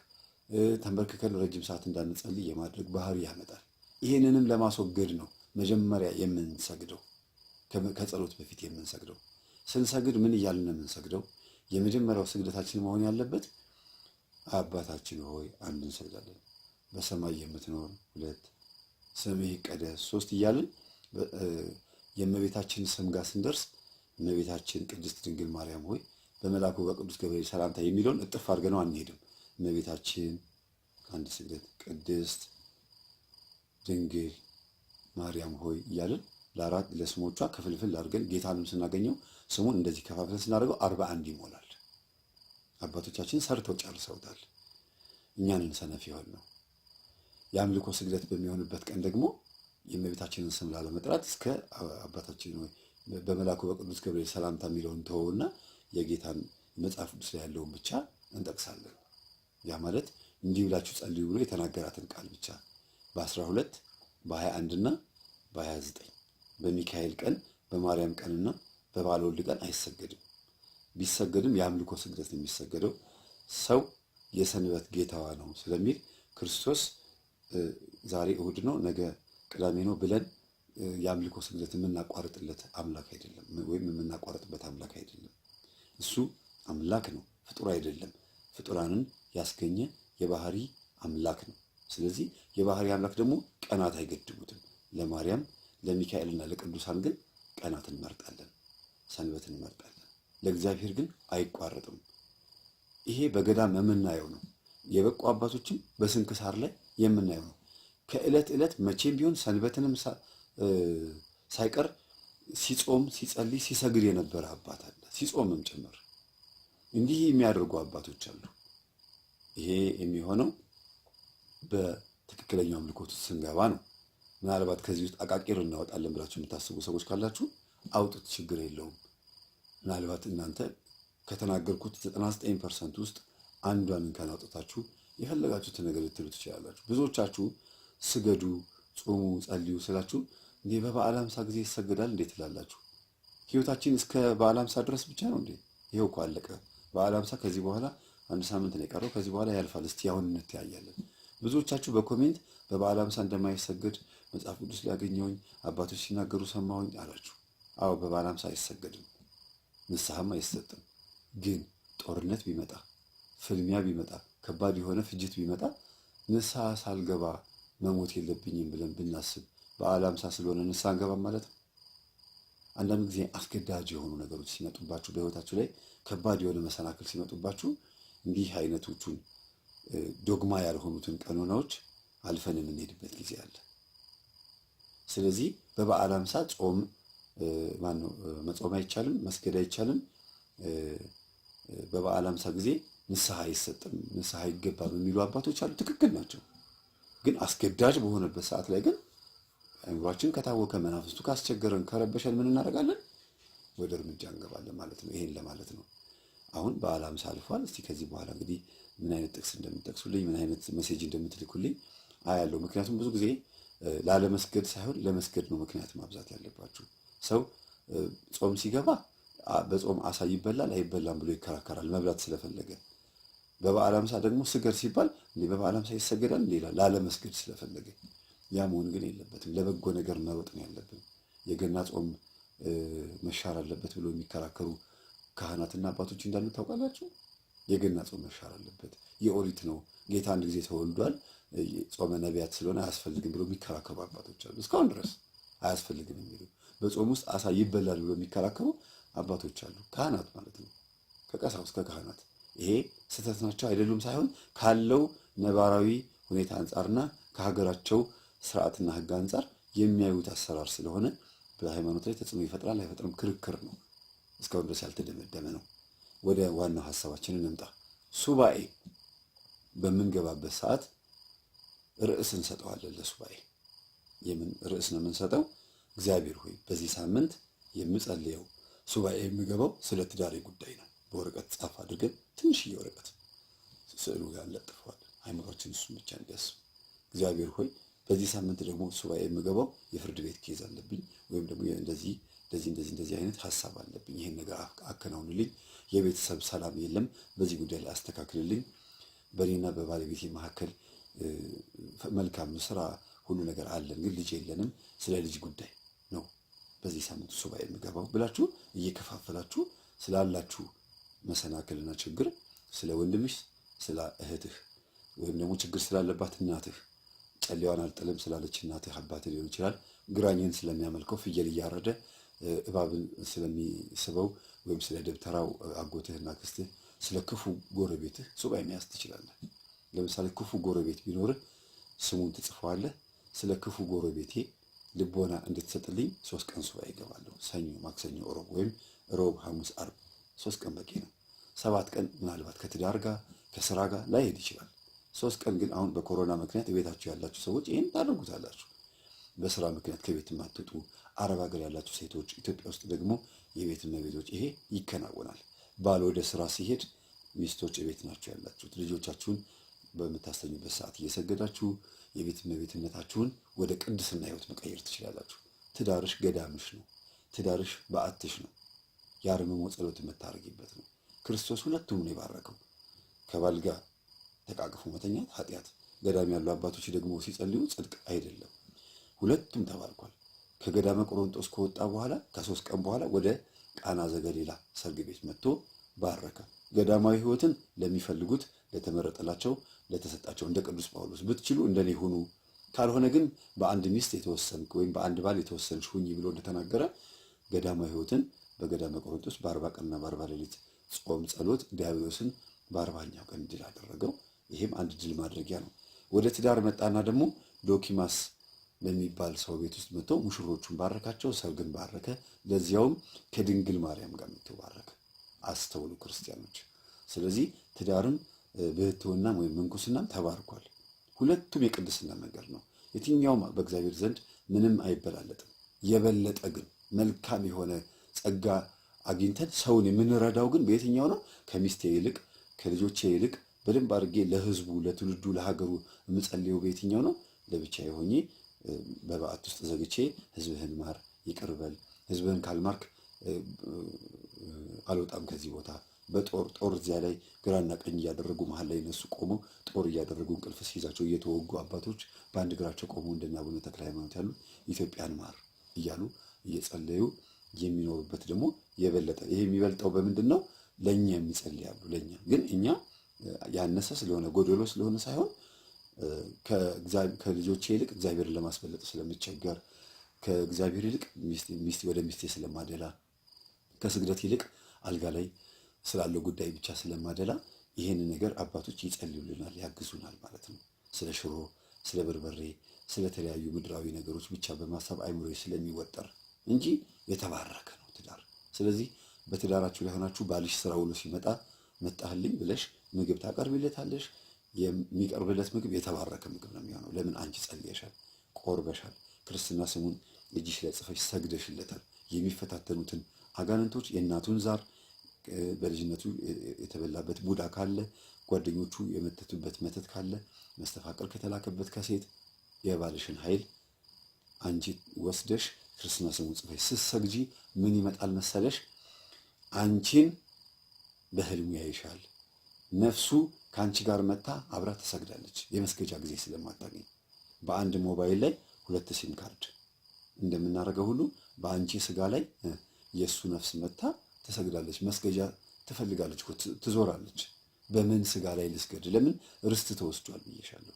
ተንበርክከን ረጅም ሰዓት እንዳንጸልይ የማድረግ ባህሪ ያመጣል። ይህንንም ለማስወገድ ነው መጀመሪያ የምንሰግደው፣ ከጸሎት በፊት የምንሰግደው። ስንሰግድ ምን እያልን ነው የምንሰግደው? የመጀመሪያው ስግደታችን መሆን ያለበት አባታችን ሆይ አንድ እንሰግዳለን። በሰማይ የምትኖር 2፣ ስምህ ይቀደስ 3 እያልን የእመቤታችን ስም ጋር ስንደርስ እመቤታችን ቅድስት ድንግል ማርያም ሆይ በመልአኩ በቅዱስ ገብርኤል ሰላምታ የሚለውን እጥፍ አድርገነው አንሄድም። እመቤታችን አንድ ስግደት ቅድስት ድንግል ማርያም ሆይ እያልን ለአራት ለስሞቿ ክፍልፍል አድርገን ጌታንም ስናገኘው ስሙን እንደዚህ ከፋፍለን ስናደርገው 41 ይሞላል። አባቶቻችን ሰርተው ጨርሰውታል። እኛንን ሰነፍ ይሆን ነው። የአምልኮ ስግደት በሚሆንበት ቀን ደግሞ የእመቤታችንን ስም ላለመጥራት እስከ አባታችን ወይ በመልአኩ በቅዱስ ገብርኤል ሰላምታ የሚለውን ተወውና የጌታን መጽሐፍ ቅዱስ ላይ ያለውን ብቻ እንጠቅሳለን። ያ ማለት እንዲህ ብላችሁ ጸልዩ ብሎ የተናገራትን ቃል ብቻ በ12 በ21 እና በ29 በሚካኤል ቀን በማርያም ቀንና በባለ ወልድ ቀን አይሰገድም። ቢሰገድም የአምልኮ ስግደት ነው የሚሰገደው። ሰው የሰንበት ጌታዋ ነው ስለሚል ክርስቶስ ዛሬ እሁድ ነው ነገ ቅዳሜ ነው ብለን የአምልኮ ስግደት የምናቋርጥለት አምላክ አይደለም፣ ወይም የምናቋርጥበት አምላክ አይደለም። እሱ አምላክ ነው፣ ፍጡር አይደለም። ፍጡራንን ያስገኘ የባህሪ አምላክ ነው። ስለዚህ የባህሪ አምላክ ደግሞ ቀናት አይገድቡትም። ለማርያም ለሚካኤልና ለቅዱሳን ግን ቀናት እንመርጣለን፣ ሰንበት እንመርጣለን። ለእግዚአብሔር ግን አይቋረጥም። ይሄ በገዳም የምናየው ነው። የበቁ አባቶችም በስንክሳር ላይ የምናየው ነው። ከዕለት ዕለት መቼም ቢሆን ሰንበትንም ሳይቀር ሲጾም ሲጸልይ ሲሰግድ የነበረ አባት አለ፣ ሲጾምም ጭምር እንዲህ የሚያደርጉ አባቶች አሉ። ይሄ የሚሆነው በትክክለኛው አምልኮት ስንገባ ነው። ምናልባት ከዚህ ውስጥ አቃቂር እናወጣለን ብላችሁ የምታስቡ ሰዎች ካላችሁ አውጡት፣ ችግር የለውም። ምናልባት እናንተ ከተናገርኩት 99% ውስጥ አንዷን እንኳን አውጥታችሁ የፈለጋችሁትን ነገር ልትሉ ትችላላችሁ። ብዙዎቻችሁ ስገዱ፣ ጾሙ፣ ጸልዩ ስላችሁ እንዴ በበዓለ ሃምሳ ጊዜ ይሰገዳል እንዴት ትላላችሁ? ህይወታችን እስከ በዓለ ሃምሳ ድረስ ብቻ ነው እንዴ? ይሄው እኮ አለቀ። በዓለ ሃምሳ ከዚህ በኋላ አንድ ሳምንት ነው የቀረው፣ ከዚህ በኋላ ያልፋል። እስቲ አሁን እንተያያለን። ብዙዎቻችሁ በኮሜንት በበዓለ ሃምሳ እንደማይሰገድ መጽሐፍ ቅዱስ ላይ ያገኘሁኝ አባቶች ሲናገሩ ሰማሁኝ አላችሁ። አዎ በበዓለ ሃምሳ አይሰገድም፣ ንስሐም አይሰጥም። ግን ጦርነት ቢመጣ፣ ፍልሚያ ቢመጣ፣ ከባድ የሆነ ፍጅት ቢመጣ ንስሐ ሳልገባ መሞት የለብኝም ብለን ብናስብ በዓለ ሃምሳ ስለሆነ ንስሐ አንገባም ማለት ነው። አንዳንድ ጊዜ አስገዳጅ የሆኑ ነገሮች ሲመጡባችሁ፣ በህይወታችሁ ላይ ከባድ የሆነ መሰናክል ሲመጡባችሁ እንዲህ አይነቶቹን ዶግማ ያልሆኑትን ቀኖናዎች አልፈን የምንሄድበት ጊዜ አለ። ስለዚህ በበዓለ ሃምሳ ጾም መጾም አይቻልም፣ መስገድ አይቻልም። በበዓለ ሃምሳ ጊዜ ንስሐ አይሰጥም፣ ንስሐ አይገባም የሚሉ አባቶች አሉ። ትክክል ናቸው። ግን አስገዳጅ በሆነበት ሰዓት ላይ ግን አእምሯችን ከታወከ፣ መናፍስቱ ካስቸገረን፣ ከረበሸን ምን እናደርጋለን? ወደ እርምጃ እንገባለን ማለት ነው። ይሄን ለማለት ነው። አሁን በዓለ ሃምሳ አልፏል። እስቲ ከዚህ በኋላ እንግዲህ ምን አይነት ጥቅስ እንደምትጠቅሱልኝ፣ ምን አይነት ሜሴጅ እንደምትልኩልኝ አያለው። ምክንያቱም ብዙ ጊዜ ላለመስገድ ሳይሆን ለመስገድ ነው ምክንያት ማብዛት ያለባችሁ። ሰው ጾም ሲገባ በጾም አሳ ይበላል አይበላም ብሎ ይከራከራል መብላት ስለፈለገ። በበዓለ ሃምሳ ደግሞ ስገድ ሲባል በበዓለ ሃምሳ ይሰገዳል ይላል ላለመስገድ ስለፈለገ። ያ መሆን ግን የለበትም። ለበጎ ነገር መሮጥ ነው ያለብን። የገና ጾም መሻር አለበት ብሎ የሚከራከሩ ካህናትና አባቶች እንዳሉ ታውቃላችሁ። የገና ጾም መሻር አለበት፣ የኦሪት ነው፣ ጌታ አንድ ጊዜ ተወልዷል፣ ጾመ ነቢያት ስለሆነ አያስፈልግም ብሎ የሚከራከሩ አባቶች አሉ። እስካሁን ድረስ አያስፈልግም የሚሉ፣ በጾም ውስጥ አሳ ይበላል ብሎ የሚከራከሩ አባቶች አሉ። ካህናት ማለት ነው፣ ከቀሳውስት ከካህናት። ይሄ ስህተት ናቸው አይደሉም ሳይሆን ካለው ነባራዊ ሁኔታ አንጻርና ከሀገራቸው ስርዓትና ሕግ አንጻር የሚያዩት አሰራር ስለሆነ በሃይማኖት ላይ ተጽዕኖ ይፈጥራል አይፈጥርም ክርክር ነው። እስካሁን ድረስ ያልተደመደመ ነው። ወደ ዋናው ሀሳባችን እንምጣ። ሱባኤ በምንገባበት ሰዓት ርዕስ እንሰጠዋለን። ለሱባኤ የምን ርዕስ ነው የምንሰጠው? እግዚአብሔር ሆይ በዚህ ሳምንት የምጸልየው ሱባኤ የምገባው ስለ ትዳሬ ጉዳይ ነው። በወረቀት ጻፍ አድርገን ትንሽዬ ወረቀት ስዕሉ ጋር እንለጥፈዋለን። አይምሮችን እሱን ብቻ እንዲያስብ። እግዚአብሔር ሆይ በዚህ ሳምንት ደግሞ ሱባኤ የምገባው የፍርድ ቤት ኬዝ አለብኝ፣ ወይም ደግሞ እንደዚህ አይነት ሀሳብ አለብኝ፣ ይሄን ነገር አከናውንልኝ፣ የቤተሰብ ሰላም የለም፣ በዚህ ጉዳይ ላይ አስተካክልልኝ፣ በእኔና በባለቤቴ መካከል መልካም ስራ ሁሉ ነገር አለን፣ ግን ልጅ የለንም፣ ስለ ልጅ ጉዳይ ነው በዚህ ሳምንት ሱባኤ የምገባው ብላችሁ እየከፋፈላችሁ ስላላችሁ መሰናክልና ችግር፣ ስለ ወንድምሽ፣ ስለ እህትህ፣ ወይም ደግሞ ችግር ስላለባት እናትህ፣ ጨሌዋን አልጥልም ስላለች እናትህ አባትህ ሊሆን ይችላል፣ ግራኝን ስለሚያመልከው ፍየል እያረደ እባብን ስለሚስበው ወይም ስለ ደብተራው አጎትህና አክስትህ፣ ስለ ክፉ ጎረቤትህ ሱባኤ መያዝ ትችላለህ። ለምሳሌ ክፉ ጎረቤት ቢኖርህ ስሙን ትጽፈዋለህ። ስለ ክፉ ጎረቤቴ ልቦና እንድትሰጥልኝ 3 ቀን ሱባኤ እገባለሁ። ሰኞ፣ ማክሰኞ፣ ሮብ ወይም ሮብ፣ ሐሙስ፣ ዓርብ 3 ቀን በቂ ነው። 7 ቀን ምናልባት ከትዳር ጋር ከስራ ጋር ላይሄድ ይችላል። 3 ቀን ግን አሁን በኮሮና ምክንያት ቤታችሁ ያላችሁ ሰዎች ይህን ታደርጉታላችሁ። በስራ ምክንያት ከቤት የማትወጡ አረብ ሀገር ያላችሁ ሴቶች፣ ኢትዮጵያ ውስጥ ደግሞ የቤት እመቤቶች ይሄ ይከናወናል። ባል ወደ ስራ ሲሄድ ሚስቶች የቤት ናቸው ያላችሁት። ልጆቻችሁን በምታስተኙበት ሰዓት እየሰገዳችሁ የቤት እመቤትነታችሁን ወደ ቅድስና ህይወት መቀየር ትችላላችሁ። ትዳርሽ ገዳምሽ ነው። ትዳርሽ በዓትሽ ነው። የአርምሞ ጸሎት የምታደርጊበት ነው። ክርስቶስ ሁለቱም ነው የባረከው። ከባል ጋር ተቃቅፎ መተኛት ኃጢአት፣ ገዳም ያሉ አባቶች ደግሞ ሲጸልዩ ጽድቅ አይደለም። ሁለቱም ተባርኳል። ከገዳመ ቆሮንጦስ ከወጣ በኋላ ከ3 ቀን በኋላ ወደ ቃና ዘገሊላ ሰርግ ቤት መጥቶ ባረከ። ገዳማዊ ህይወትን ለሚፈልጉት ለተመረጠላቸው ለተሰጣቸው እንደ ቅዱስ ጳውሎስ ብትችሉ እንደኔ ሁኑ፣ ካልሆነ ግን በአንድ ሚስት የተወሰንክ ወይም በአንድ ባል የተወሰንሽ ሁኚ ብሎ እንደተናገረ ገዳማዊ ህይወትን በገዳመ ቆሮንጦስ በ40 ቀንና በ40 ሌሊት ጾም ጸሎት ዲያብሎስን በ40ኛው ቀን ድል አደረገው። ይሄም አንድ ድል ማድረጊያ ነው። ወደ ትዳር መጣና ደግሞ ዶኪማስ በሚባል ሰው ቤት ውስጥ መጥቶ ሙሽሮቹን ባረካቸው፣ ሰርግን ባረከ። ለዚያውም ከድንግል ማርያም ጋር መጥቶ ባረከ። አስተውሉ ክርስቲያኖች። ስለዚህ ትዳርም ብሕትውናም ወይም ምንኩስናም ተባርኳል። ሁለቱም የቅድስና መንገድ ነው። የትኛውም በእግዚአብሔር ዘንድ ምንም አይበላለጥም። የበለጠ ግን መልካም የሆነ ጸጋ አግኝተን ሰውን የምንረዳው ግን በየትኛው ነው? ከሚስቴ ይልቅ ከልጆቼ ይልቅ በደንብ አድርጌ ለህዝቡ፣ ለትውልዱ፣ ለሀገሩ የምጸልየው በየትኛው ነው? ለብቻዬ ሆኜ በበዓት ውስጥ ዘግቼ ህዝብህን ማር፣ ይቅር በል፣ ህዝብህን ካልማርክ አልወጣም ከዚህ ቦታ። ጦር እዚያ ላይ ግራና ቀኝ እያደረጉ መሀል ላይ እነሱ ቆመው ጦር እያደረጉ እንቅልፍ ሲይዛቸው እየተወጉ አባቶች በአንድ እግራቸው ቆመው እንደነ አቡነ ተክለ ሃይማኖት ያሉ ኢትዮጵያን ማር እያሉ እየጸለዩ የሚኖሩበት ደግሞ የበለጠ ይሄ የሚበልጠው በምንድን ነው? ለእኛ የሚጸልያሉ። ለእኛ ግን እኛ ያነሰ ስለሆነ ጎደሎ ስለሆነ ሳይሆን ከልጆቼ ይልቅ እግዚአብሔርን ለማስበለጥ ስለምቸገር፣ ከእግዚአብሔር ይልቅ ወደ ሚስቴ ስለማደላ፣ ከስግደት ይልቅ አልጋ ላይ ስላለው ጉዳይ ብቻ ስለማደላ ይሄንን ነገር አባቶች ይጸልዩልናል፣ ያግዙናል ማለት ነው። ስለ ሽሮ፣ ስለ በርበሬ፣ ስለተለያዩ ምድራዊ ነገሮች ብቻ በማሰብ አይምሮ ስለሚወጠር እንጂ የተባረከ ነው ትዳር። ስለዚህ በትዳራችሁ ላይ ሆናችሁ ባልሽ ስራ ውሎ ሲመጣ መጣህልኝ ብለሽ ምግብ ታቀርቢለታለሽ። የሚቀርብለት ምግብ የተባረከ ምግብ ነው የሚሆነው። ለምን? አንቺ ጸልየሻል፣ ቆርበሻል፣ ክርስትና ስሙን እጅሽ ላይ ጽፈሽ ሰግደሽለታል። የሚፈታተኑትን አጋንንቶች የእናቱን ዛር በልጅነቱ የተበላበት ቡዳ ካለ፣ ጓደኞቹ የመተቱበት መተት ካለ፣ መስተፋቅር ከተላከበት ከሴት የባልሽን ኃይል አንቺ ወስደሽ ክርስትና ስሙን ጽፈሽ ስትሰግጂ ምን ይመጣል መሰለሽ? አንቺን በህልሙ ያይሻል። ነፍሱ ከአንቺ ጋር መታ አብራ ትሰግዳለች። የመስገጃ ጊዜ ስለማታገኝ በአንድ ሞባይል ላይ 2 ሲም ካርድ እንደምናደርገው ሁሉ በአንቺ ስጋ ላይ የእሱ ነፍስ መታ ትሰግዳለች። መስገጃ ትፈልጋለች፣ ትዞራለች። በምን ስጋ ላይ ልስገድ? ለምን? ርስት ተወስዷል ብዬሻለሁ።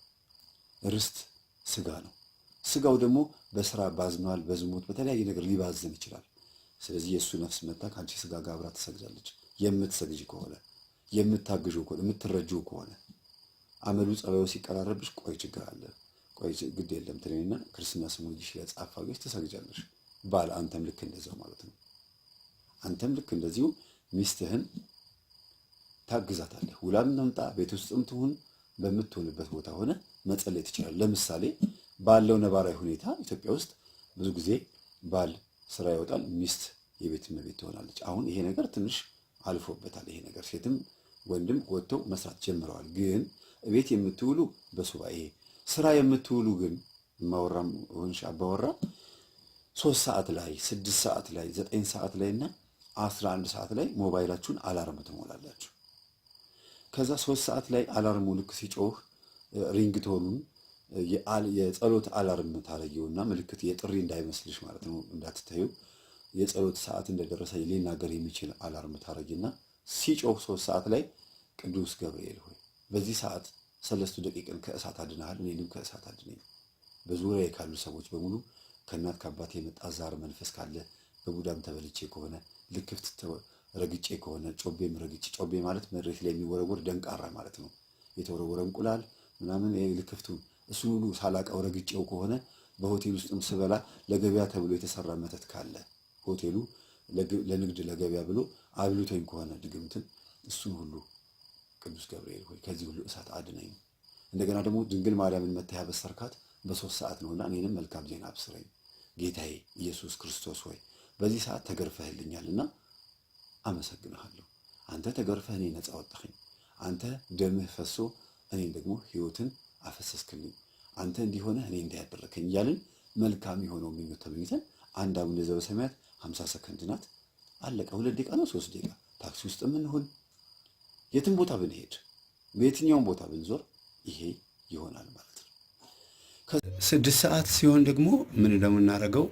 ርስት ስጋ ነው። ስጋው ደግሞ በስራ ባዝኗል፣ በዝሙት በተለያየ ነገር ሊባዝን ይችላል። ስለዚህ የእሱ ነፍስ መታ ከአንቺ ስጋ ጋር አብራ ትሰግዳለች። የምትሰግጂ ከሆነ የምታግዥው ከሆነ የምትረጂው ከሆነ አመሉ ጸባዩ ሲቀራረብሽ ቆይ ችግር አለ፣ ቆይ ግድ የለም ትለኝና ክርስትና ስሙን ልጅሽ ላይ ጻፍ አድርገሽ ትሰግጃለሽ። ባል አንተም ልክ እንደዛው ማለት ነው። አንተም ልክ እንደዚሁ ሚስትህን ታግዛታለህ። ውላም ተምጣ ቤት ውስጥም ትሁን በምትሆንበት ቦታ ሆነ መጸለይ ትችላለህ። ለምሳሌ ባለው ነባራዊ ሁኔታ ኢትዮጵያ ውስጥ ብዙ ጊዜ ባል ስራ ይወጣል፣ ሚስት የቤት እመቤት ትሆናለች። አሁን ይሄ ነገር ትንሽ አልፎበታል። ይሄ ነገር ሴትም ወንድም ወጥተው መስራት ጀምረዋል። ግን ቤት የምትውሉ በሱባኤ ስራ የምትውሉ ግን ማወራም ሆንሽ አባወራ 3 ሰዓት ላይ 6 ሰዓት ላይ 9 ሰዓት ላይ እና 11 ሰዓት ላይ ሞባይላችሁን አላርም ትሞላላችሁ። ከዛ 3 ሰዓት ላይ አላርሙ ልክ ሲጮህ ሪንግቶኑን የጸሎት አላርም ታረጊውና ምልክት የጥሪ እንዳይመስልሽ ማለት ነው፣ እንዳትታዩ የጸሎት ሰዓት እንደደረሰ ሊናገር የሚችል አላርም ታረጊና ሲጮህ 3 ሰዓት ላይ ቅዱስ ገብርኤል ሆይ በዚህ ሰዓት 3 ደቂቃን ከእሳት አድነሃል፣ እኔንም ከእሳት አድነኝ። በዙሪያዬ ካሉ ሰዎች በሙሉ ከእናት ከአባት የመጣ ዛር መንፈስ ካለ በቡዳም ተበልቼ ከሆነ ልክፍት ረግጬ ከሆነ ጮቤም ረግጬ፣ ጮቤ ማለት መሬት ላይ የሚወረወር ደንቃራ ማለት ነው። የተወረወረ እንቁላል ምናምን ልክፍቱ እሱን ሁሉ ሳላቀው ረግጬው ከሆነ በሆቴል ውስጥም ስበላ ለገበያ ተብሎ የተሰራ መተት ካለ ሆቴሉ ለንግድ ለገበያ ብሎ አብልቶኝ ከሆነ ድግምትን እሱን ሁሉ ቅዱስ ገብርኤል ሆይ ከዚህ ሁሉ እሳት አድነኝ። እንደገና ደግሞ ድንግል ማርያምን መተህ ያበሰርካት በ3 ሰዓት ነውና እኔንም መልካም ዜና አብስረኝ ጌታዬ ኢየሱስ ክርስቶስ ሆይ በዚህ ሰዓት ተገርፈህልኛልና አመሰግንሃለሁ። አንተ ተገርፈህ እኔ ነፃ ወጣኸኝ። አንተ ደምህ ፈሶ እኔን ደግሞ ሕይወትን አፈሰስክልኝ። አንተ እንዲሆነ እኔ እንዲያደረከኝ እያልን መልካም የሆነው ምኞት ተመኝተን አንድ አቡነ ዘበሰማያት 50 ሰከንድ ናት። አለቀ። 2 ደቂቃ ነው 3 ደቂቃ ታክሲ ውስጥ የምንሆን የትም ቦታ ብንሄድ በየትኛውም ቦታ ብንዞር ይሄ ይሆናል ማለት ነው። 6 ሰዓት ሲሆን ደግሞ ምን እንደምናደርገው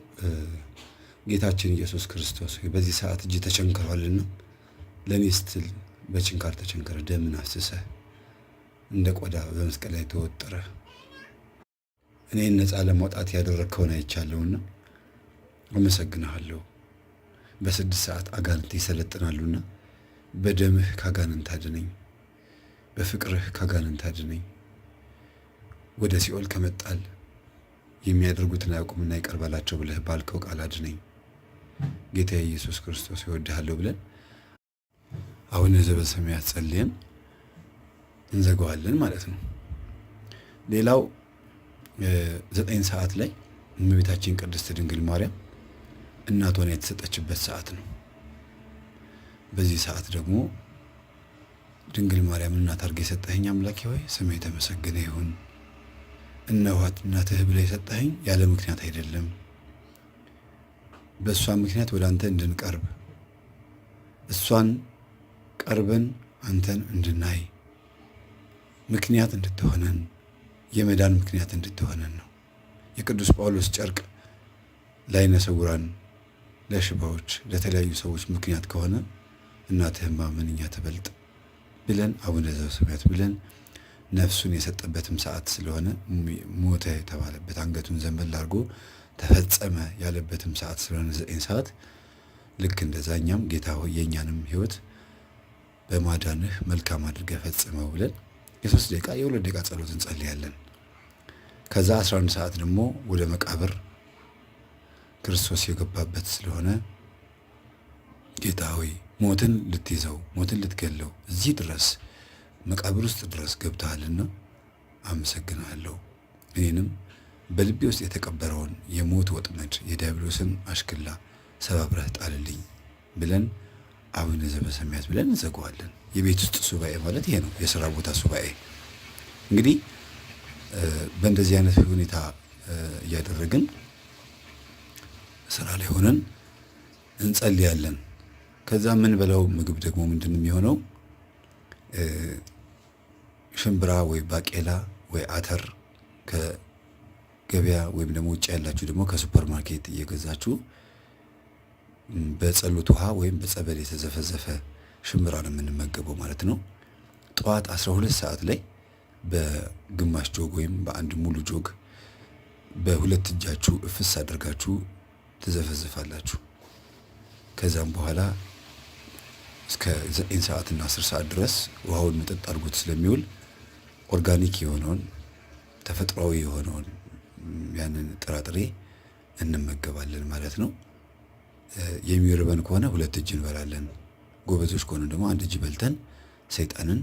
ጌታችን ኢየሱስ ክርስቶስ በዚህ ሰዓት እጅ ተቸንክሯልና ለእኔ ስትል በችንካር ተቸንክረ ደምን አፍስሰህ እንደ ቆዳ በመስቀል ላይ ተወጠረ እኔን ነፃ ለማውጣት ያደረግከውን አይቻለሁና አመሰግንሃለሁ። በ6 ሰዓት አጋንንት ይሰለጥናሉና በደምህ ካጋንንት አድነኝ፣ በፍቅርህ ካጋንንት አድነኝ፣ ወደ ሲኦል ከመጣል የሚያደርጉትን አያውቁምና ይቅር በላቸው ብለህ ባልከው ቃል አድነኝ። ጌታ ኢየሱስ ክርስቶስ እወድሃለሁ ብለን አቡነ ዘበሰማያት ጸልየን እንዘጋዋለን ማለት ነው። ሌላው 9 ሰዓት ላይ እመቤታችን ቅድስት ድንግል ማርያም እናቷን የተሰጠችበት ሰዓት ነው። በዚህ ሰዓት ደግሞ ድንግል ማርያም እናት አድርገህ የሰጠኸኝ አምላኬ ሆይ ስምህ የተመሰገነ ይሁን። እነኋት እናትህ ብለህ የሰጠኸኝ ያለ ምክንያት አይደለም። በእሷ ምክንያት ወደ አንተ እንድንቀርብ እሷን ቀርበን አንተን እንድናይ ምክንያት እንድትሆነን የመዳን ምክንያት እንድትሆነን ነው። የቅዱስ ጳውሎስ ጨርቅ ለዓይነ ስውራን፣ ለሽባዎች፣ ለተለያዩ ሰዎች ምክንያት ከሆነ እናትህማ ምንኛ ትበልጥ ብለን አቡነ ዘበሰማያት ብለን ነፍሱን የሰጠበትም ሰዓት ስለሆነ ሞተ የተባለበት አንገቱን ዘንበል አድርጎ ተፈጸመ ያለበትም ሰዓት ስለሆነ 9 ሰዓት ልክ እንደዛኛም ጌታ ሆይ የእኛንም ሕይወት በማዳንህ መልካም አድርገህ ፈጽመው ብለን የ3 ደቂቃ የ2 ደቂቃ ጸሎት እንጸልያለን። ከዛ 11 ሰዓት ደግሞ ወደ መቃብር ክርስቶስ የገባበት ስለሆነ ጌታ ሆይ ሞትን ልትይዘው ሞትን ልትገለው እዚህ ድረስ መቃብር ውስጥ ድረስ ገብተሃልና አመሰግናለሁ። እኔንም በልቤ ውስጥ የተቀበረውን የሞት ወጥመድ የዲያብሎስን አሽክላ ሰባብረህ ጣልልኝ ብለን አቡነ ዘበሰማያት ብለን እንዘጋዋለን። የቤት ውስጥ ሱባኤ ማለት ይሄ ነው። የሥራ ቦታ ሱባኤ እንግዲህ በእንደዚህ አይነት ሁኔታ እያደረግን ስራ ላይ ሆነን እንጸልያለን። ከዛ ምን በላው ምግብ ደግሞ ምንድን ነው የሚሆነው? ሽምብራ ወይ ባቄላ ወይ አተር ከገበያ ወይም ደግሞ ውጭ ያላችሁ ደግሞ ከሱፐር ማርኬት እየገዛችሁ በጸሎት ውሃ ወይም በጸበል የተዘፈዘፈ ሽምብራ ነው የምንመገበው ማለት ነው። ጠዋት 12 ሰዓት ላይ በግማሽ ጆግ ወይም በአንድ ሙሉ ጆግ በሁለት እጃችሁ እፍስ አድርጋችሁ ትዘፈዝፋላችሁ። ከዛም በኋላ እስከ 9 ሰዓት እና 10 ሰዓት ድረስ ውሃውን መጠጥ አድርጎት ስለሚውል ኦርጋኒክ የሆነውን ተፈጥሯዊ የሆነውን ያንን ጥራጥሬ እንመገባለን ማለት ነው። የሚርበን ከሆነ 2 እጅ እንበላለን። ጎበዞች ከሆነ ደግሞ 1 እጅ በልተን ሰይጣንን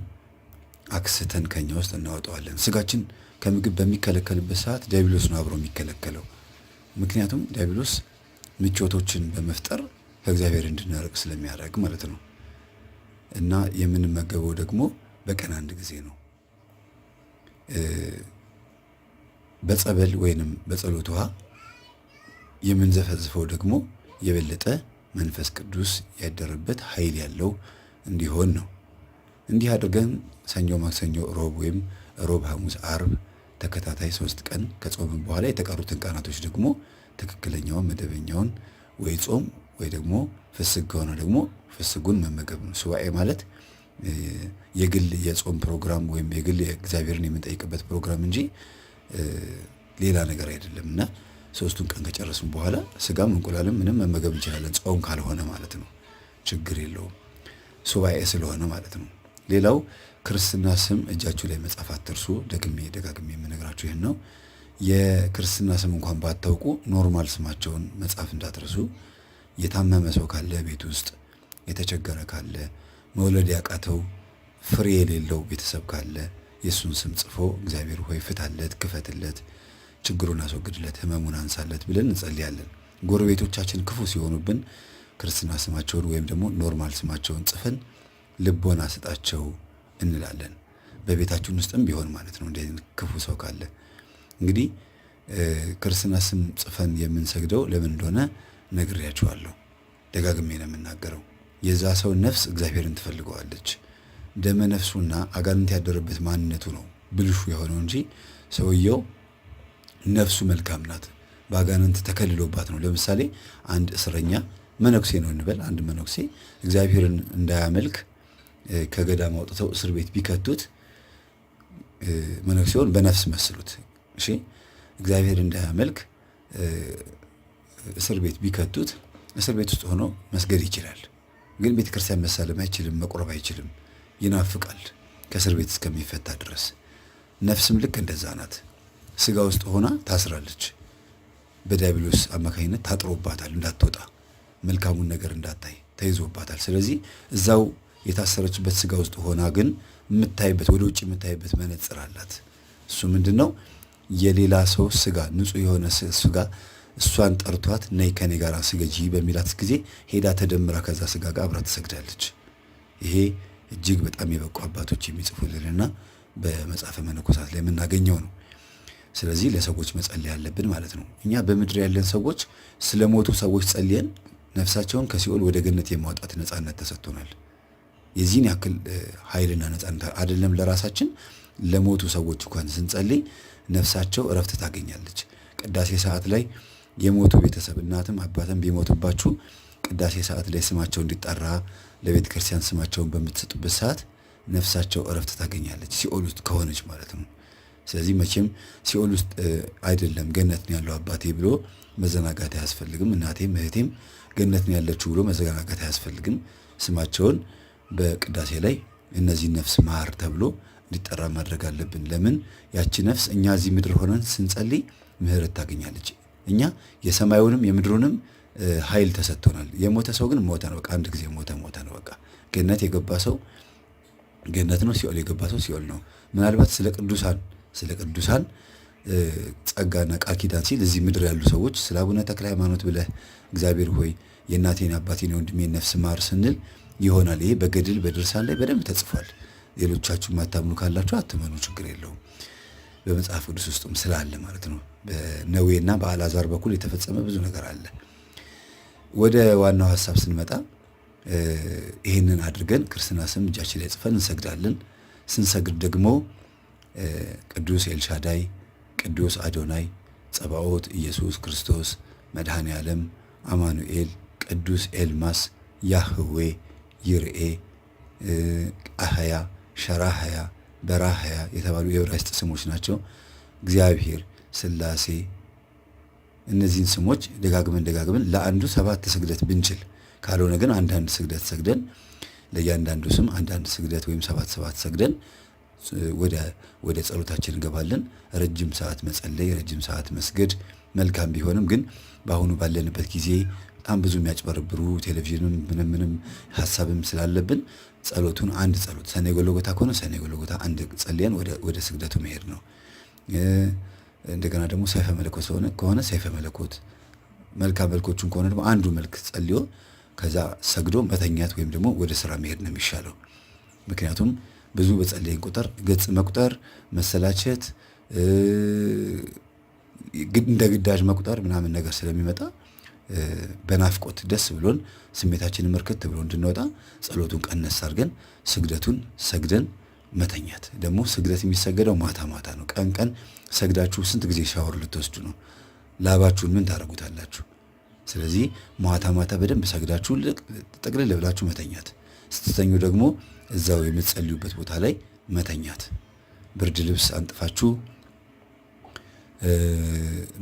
አክስተን ከኛ ውስጥ እናወጣዋለን። ስጋችን ከምግብ በሚከለከልበት ሰዓት ዲያብሎስ ነው አብሮ የሚከለከለው። ምክንያቱም ዲያብሎስ ምቾቶችን በመፍጠር ከእግዚአብሔር እንድንርቅ ስለሚያደርግ ማለት ነው። እና የምንመገበው ደግሞ በቀን 1 ጊዜ ነው። በጸበል ወይንም በጸሎት ውሃ የምንዘፈዝፈው ደግሞ የበለጠ መንፈስ ቅዱስ ያደረበት ኃይል ያለው እንዲሆን ነው። እንዲህ አድርገን ሰኞ፣ ማክሰኞ፣ ሮብ ወይም ሮብ፣ ሐሙስ፣ አርብ ተከታታይ 3 ቀን ከጾምን በኋላ የተቀሩትን ቀናቶች ደግሞ ትክክለኛውን መደበኛውን ወይ ጾም ወይ ደግሞ ፍስግ ከሆነ ደግሞ ፍስጉን መመገብ ነው። ሱባኤ ማለት የግል የጾም ፕሮግራም ወይም የግል እግዚአብሔርን የምንጠይቅበት ፕሮግራም እንጂ ሌላ ነገር አይደለም። እና 3ቱን ቀን ከጨረስን በኋላ ስጋም እንቁላልም ምንም መመገብ እንችላለን፣ ጾም ካልሆነ ማለት ነው። ችግር የለውም፣ ሱባኤ ስለሆነ ማለት ነው። ሌላው ክርስትና ስም እጃችሁ ላይ መጻፍ አትርሱ። ደጋግሜ የምነግራችሁ ይህን ነው። የክርስትና ስም እንኳን ባታውቁ ኖርማል ስማቸውን መጻፍ እንዳትረሱ። የታመመ ሰው ካለ ቤት ውስጥ የተቸገረ ካለ መውለድ ያቃተው ፍሬ የሌለው ቤተሰብ ካለ የእሱን ስም ጽፎ እግዚአብሔር ሆይ ፍታለት፣ ክፈትለት፣ ችግሩን አስወግድለት፣ ህመሙን አንሳለት ብለን እንጸልያለን። ጎረቤቶቻችን ክፉ ሲሆኑብን ክርስትና ስማቸውን ወይም ደግሞ ኖርማል ስማቸውን ጽፈን ልቦና ስጣቸው እንላለን። በቤታችን ውስጥም ቢሆን ማለት ነው። እንደዚህ ክፉ ሰው ካለ እንግዲህ ክርስትና ስም ጽፈን የምንሰግደው ለምን እንደሆነ ነግሬያችኋለሁ። ደጋግሜ ነው የምናገረው። የዛ ሰው ነፍስ እግዚአብሔርን ትፈልገዋለች። ደመ ነፍሱና አጋንንት ያደረበት ማንነቱ ነው ብልሹ የሆነው እንጂ ሰውየው ነፍሱ መልካም ናት። በአጋንንት ተከልሎባት ነው። ለምሳሌ አንድ እስረኛ መነኩሴ ነው እንበል። አንድ መነኩሴ እግዚአብሔርን እንዳያመልክ ከገዳም አውጥተው እስር ቤት ቢከቱት መነኩሴውን በነፍስ መስሉት። እሺ እግዚአብሔር እንዳያመልክ እስር ቤት ቢከቱት እስር ቤት ውስጥ ሆኖ መስገድ ይችላል። ግን ቤተክርስቲያን መሳለም አይችልም፣ መቁረብ አይችልም። ይናፍቃል ከእስር ቤት እስከሚፈታ ድረስ። ነፍስም ልክ እንደዛ ናት። ስጋ ውስጥ ሆና ታስራለች። በዲያብሎስ አማካኝነት ታጥሮባታል፣ እንዳትወጣ መልካሙን ነገር እንዳታይ ተይዞባታል። ስለዚህ እዛው የታሰረችበት ስጋ ውስጥ ሆና ግን የምታይበት ወደ ውጭ የምታይበት መነጽር አላት። እሱ ምንድነው? የሌላ ሰው ስጋ፣ ንጹህ የሆነ ስጋ እሷን ጠርቷት ነይ ከኔ ጋር ስገጂ በሚላት ጊዜ ሄዳ ተደምራ ከዛ ስጋ ጋር አብራ ትሰግዳለች። ይሄ እጅግ በጣም የበቁ አባቶች የሚጽፉልንና በመጽሐፈ መነኮሳት ላይ የምናገኘው ነው። ስለዚህ ለሰዎች መጸለይ ያለብን ማለት ነው። እኛ በምድር ያለን ሰዎች ስለሞቱ ሰዎች ጸልየን ነፍሳቸውን ከሲኦል ወደ ገነት የማውጣት ነፃነት ተሰጥቶናል። የዚህን ያክል ኃይልና ነፃነት አይደለም ለራሳችን፣ ለሞቱ ሰዎች እንኳን ስንጸልይ ነፍሳቸው እረፍት ታገኛለች። ቅዳሴ ሰዓት ላይ የሞቱ ቤተሰብ እናትም አባትም ቢሞቱባችሁ ቅዳሴ ሰዓት ላይ ስማቸው እንዲጠራ ለቤተ ክርስቲያን ስማቸውን በምትሰጡበት ሰዓት ነፍሳቸው እረፍት ታገኛለች፣ ሲኦል ውስጥ ከሆነች ማለት ነው። ስለዚህ መቼም ሲኦል ውስጥ አይደለም ገነት ነው ያለው አባቴ ብሎ መዘናጋት አያስፈልግም። እናቴም እህቴም ገነት ነው ያለችው ብሎ መዘናጋት አያስፈልግም። ስማቸውን በቅዳሴ ላይ እነዚህ ነፍስ ማር ተብሎ እንዲጠራ ማድረግ አለብን። ለምን? ያቺ ነፍስ እኛ እዚህ ምድር ሆነን ስንጸልይ ምህረት ታገኛለች። እኛ የሰማዩንም የምድሩንም ኃይል ተሰጥቶናል። የሞተ ሰው ግን ሞተ ነው። በቃ አንድ ጊዜ ሞተ ነው። በቃ ገነት የገባ ሰው ገነት ነው፣ ሲኦል የገባ ሰው ሲኦል ነው። ምናልባት ስለ ቅዱሳን ጸጋና ቃል ኪዳን ሲል እዚህ ምድር ያሉ ሰዎች ስለ አቡነ ተክለ ሃይማኖት ብለህ እግዚአብሔር ሆይ የእናቴን አባቴን ወንድሜን ነፍስ ማር ስንል ይሆናል። ይሄ በገድል በድርሳን ላይ በደንብ ተጽፏል። ሌሎቻችሁ ማታምኑ ካላችሁ አትመኑ፣ ችግር የለውም። በመጽሐፍ ቅዱስ ውስጥም ስላለ ማለት ነው። በነዌና በአልዓዛር በኩል የተፈጸመ ብዙ ነገር አለ። ወደ ዋናው ሐሳብ ስንመጣ ይህንን አድርገን ክርስትና ስም እጃችን ላይ ጽፈን እንሰግዳለን። ስንሰግድ ደግሞ ቅዱስ ኤልሻዳይ፣ ቅዱስ አዶናይ፣ ጸባኦት፣ ኢየሱስ ክርስቶስ፣ መድኃኔ ዓለም፣ አማኑኤል፣ ቅዱስ ኤልማስ፣ ያህዌ፣ ይርኤ፣ አህያ፣ ሸራህያ፣ በራህያ የተባሉ የዕብራይስጥ ስሞች ናቸው። እግዚአብሔር፣ ሥላሴ እነዚህን ስሞች ደጋግመን ለአንዱ 7 ስግደት ብንችል፣ ካልሆነ ግን አንዳንድ ስግደት ሰግደን ለእያንዳንዱ ስም አንዳንድ ስግደት ወይም 7 ሰግደን ወደ ጸሎታችን እንገባለን። ረጅም ሰዓት መጸለይ፣ ረጅም ሰዓት መስገድ መልካም ቢሆንም ግን በአሁኑ ባለንበት ጊዜ በጣም ብዙ የሚያጭበረብሩ ቴሌቪዥንም ምንም ሐሳብም ስላለብን ጸሎቱን አንድ ጸሎት ሰኔ ጎልጎታ ከሆነ ሰኔ ጎልጎታ አንድ ጸልየን ወደ ስግደቱ መሄድ ነው። እንደገና ደግሞ ሰይፈ መለኮት ከሆነ ሰይፈ መለኮት፣ መልካም መልኮቹን ከሆነ ደግሞ አንዱ መልክ ጸልዮ ከዛ ሰግዶ መተኛት ወይም ደግሞ ወደ ስራ መሄድ ነው የሚሻለው። ምክንያቱም ብዙ በጸለይን ቁጥር ገጽ መቁጠር፣ መሰላቸት፣ እንደ ግዳጅ መቁጠር ምናምን ነገር ስለሚመጣ በናፍቆት ደስ ብሎን ስሜታችንን ምርክት ብሎ እንድንወጣ ጸሎቱን ቀነስ አድርገን ስግደቱን ሰግደን መተኛት። ደግሞ ስግደት የሚሰገደው ማታ ነው። ቀን ሰግዳችሁ ስንት ጊዜ ሻወር ልትወስዱ ነው? ላባችሁን ምን ታደርጉታላችሁ? ስለዚህ ማታ በደንብ ሰግዳችሁ ጠቅልል ብላችሁ መተኛት። ስትተኙ ደግሞ እዛው የምትጸልዩበት ቦታ ላይ መተኛት። ብርድ ልብስ አንጥፋችሁ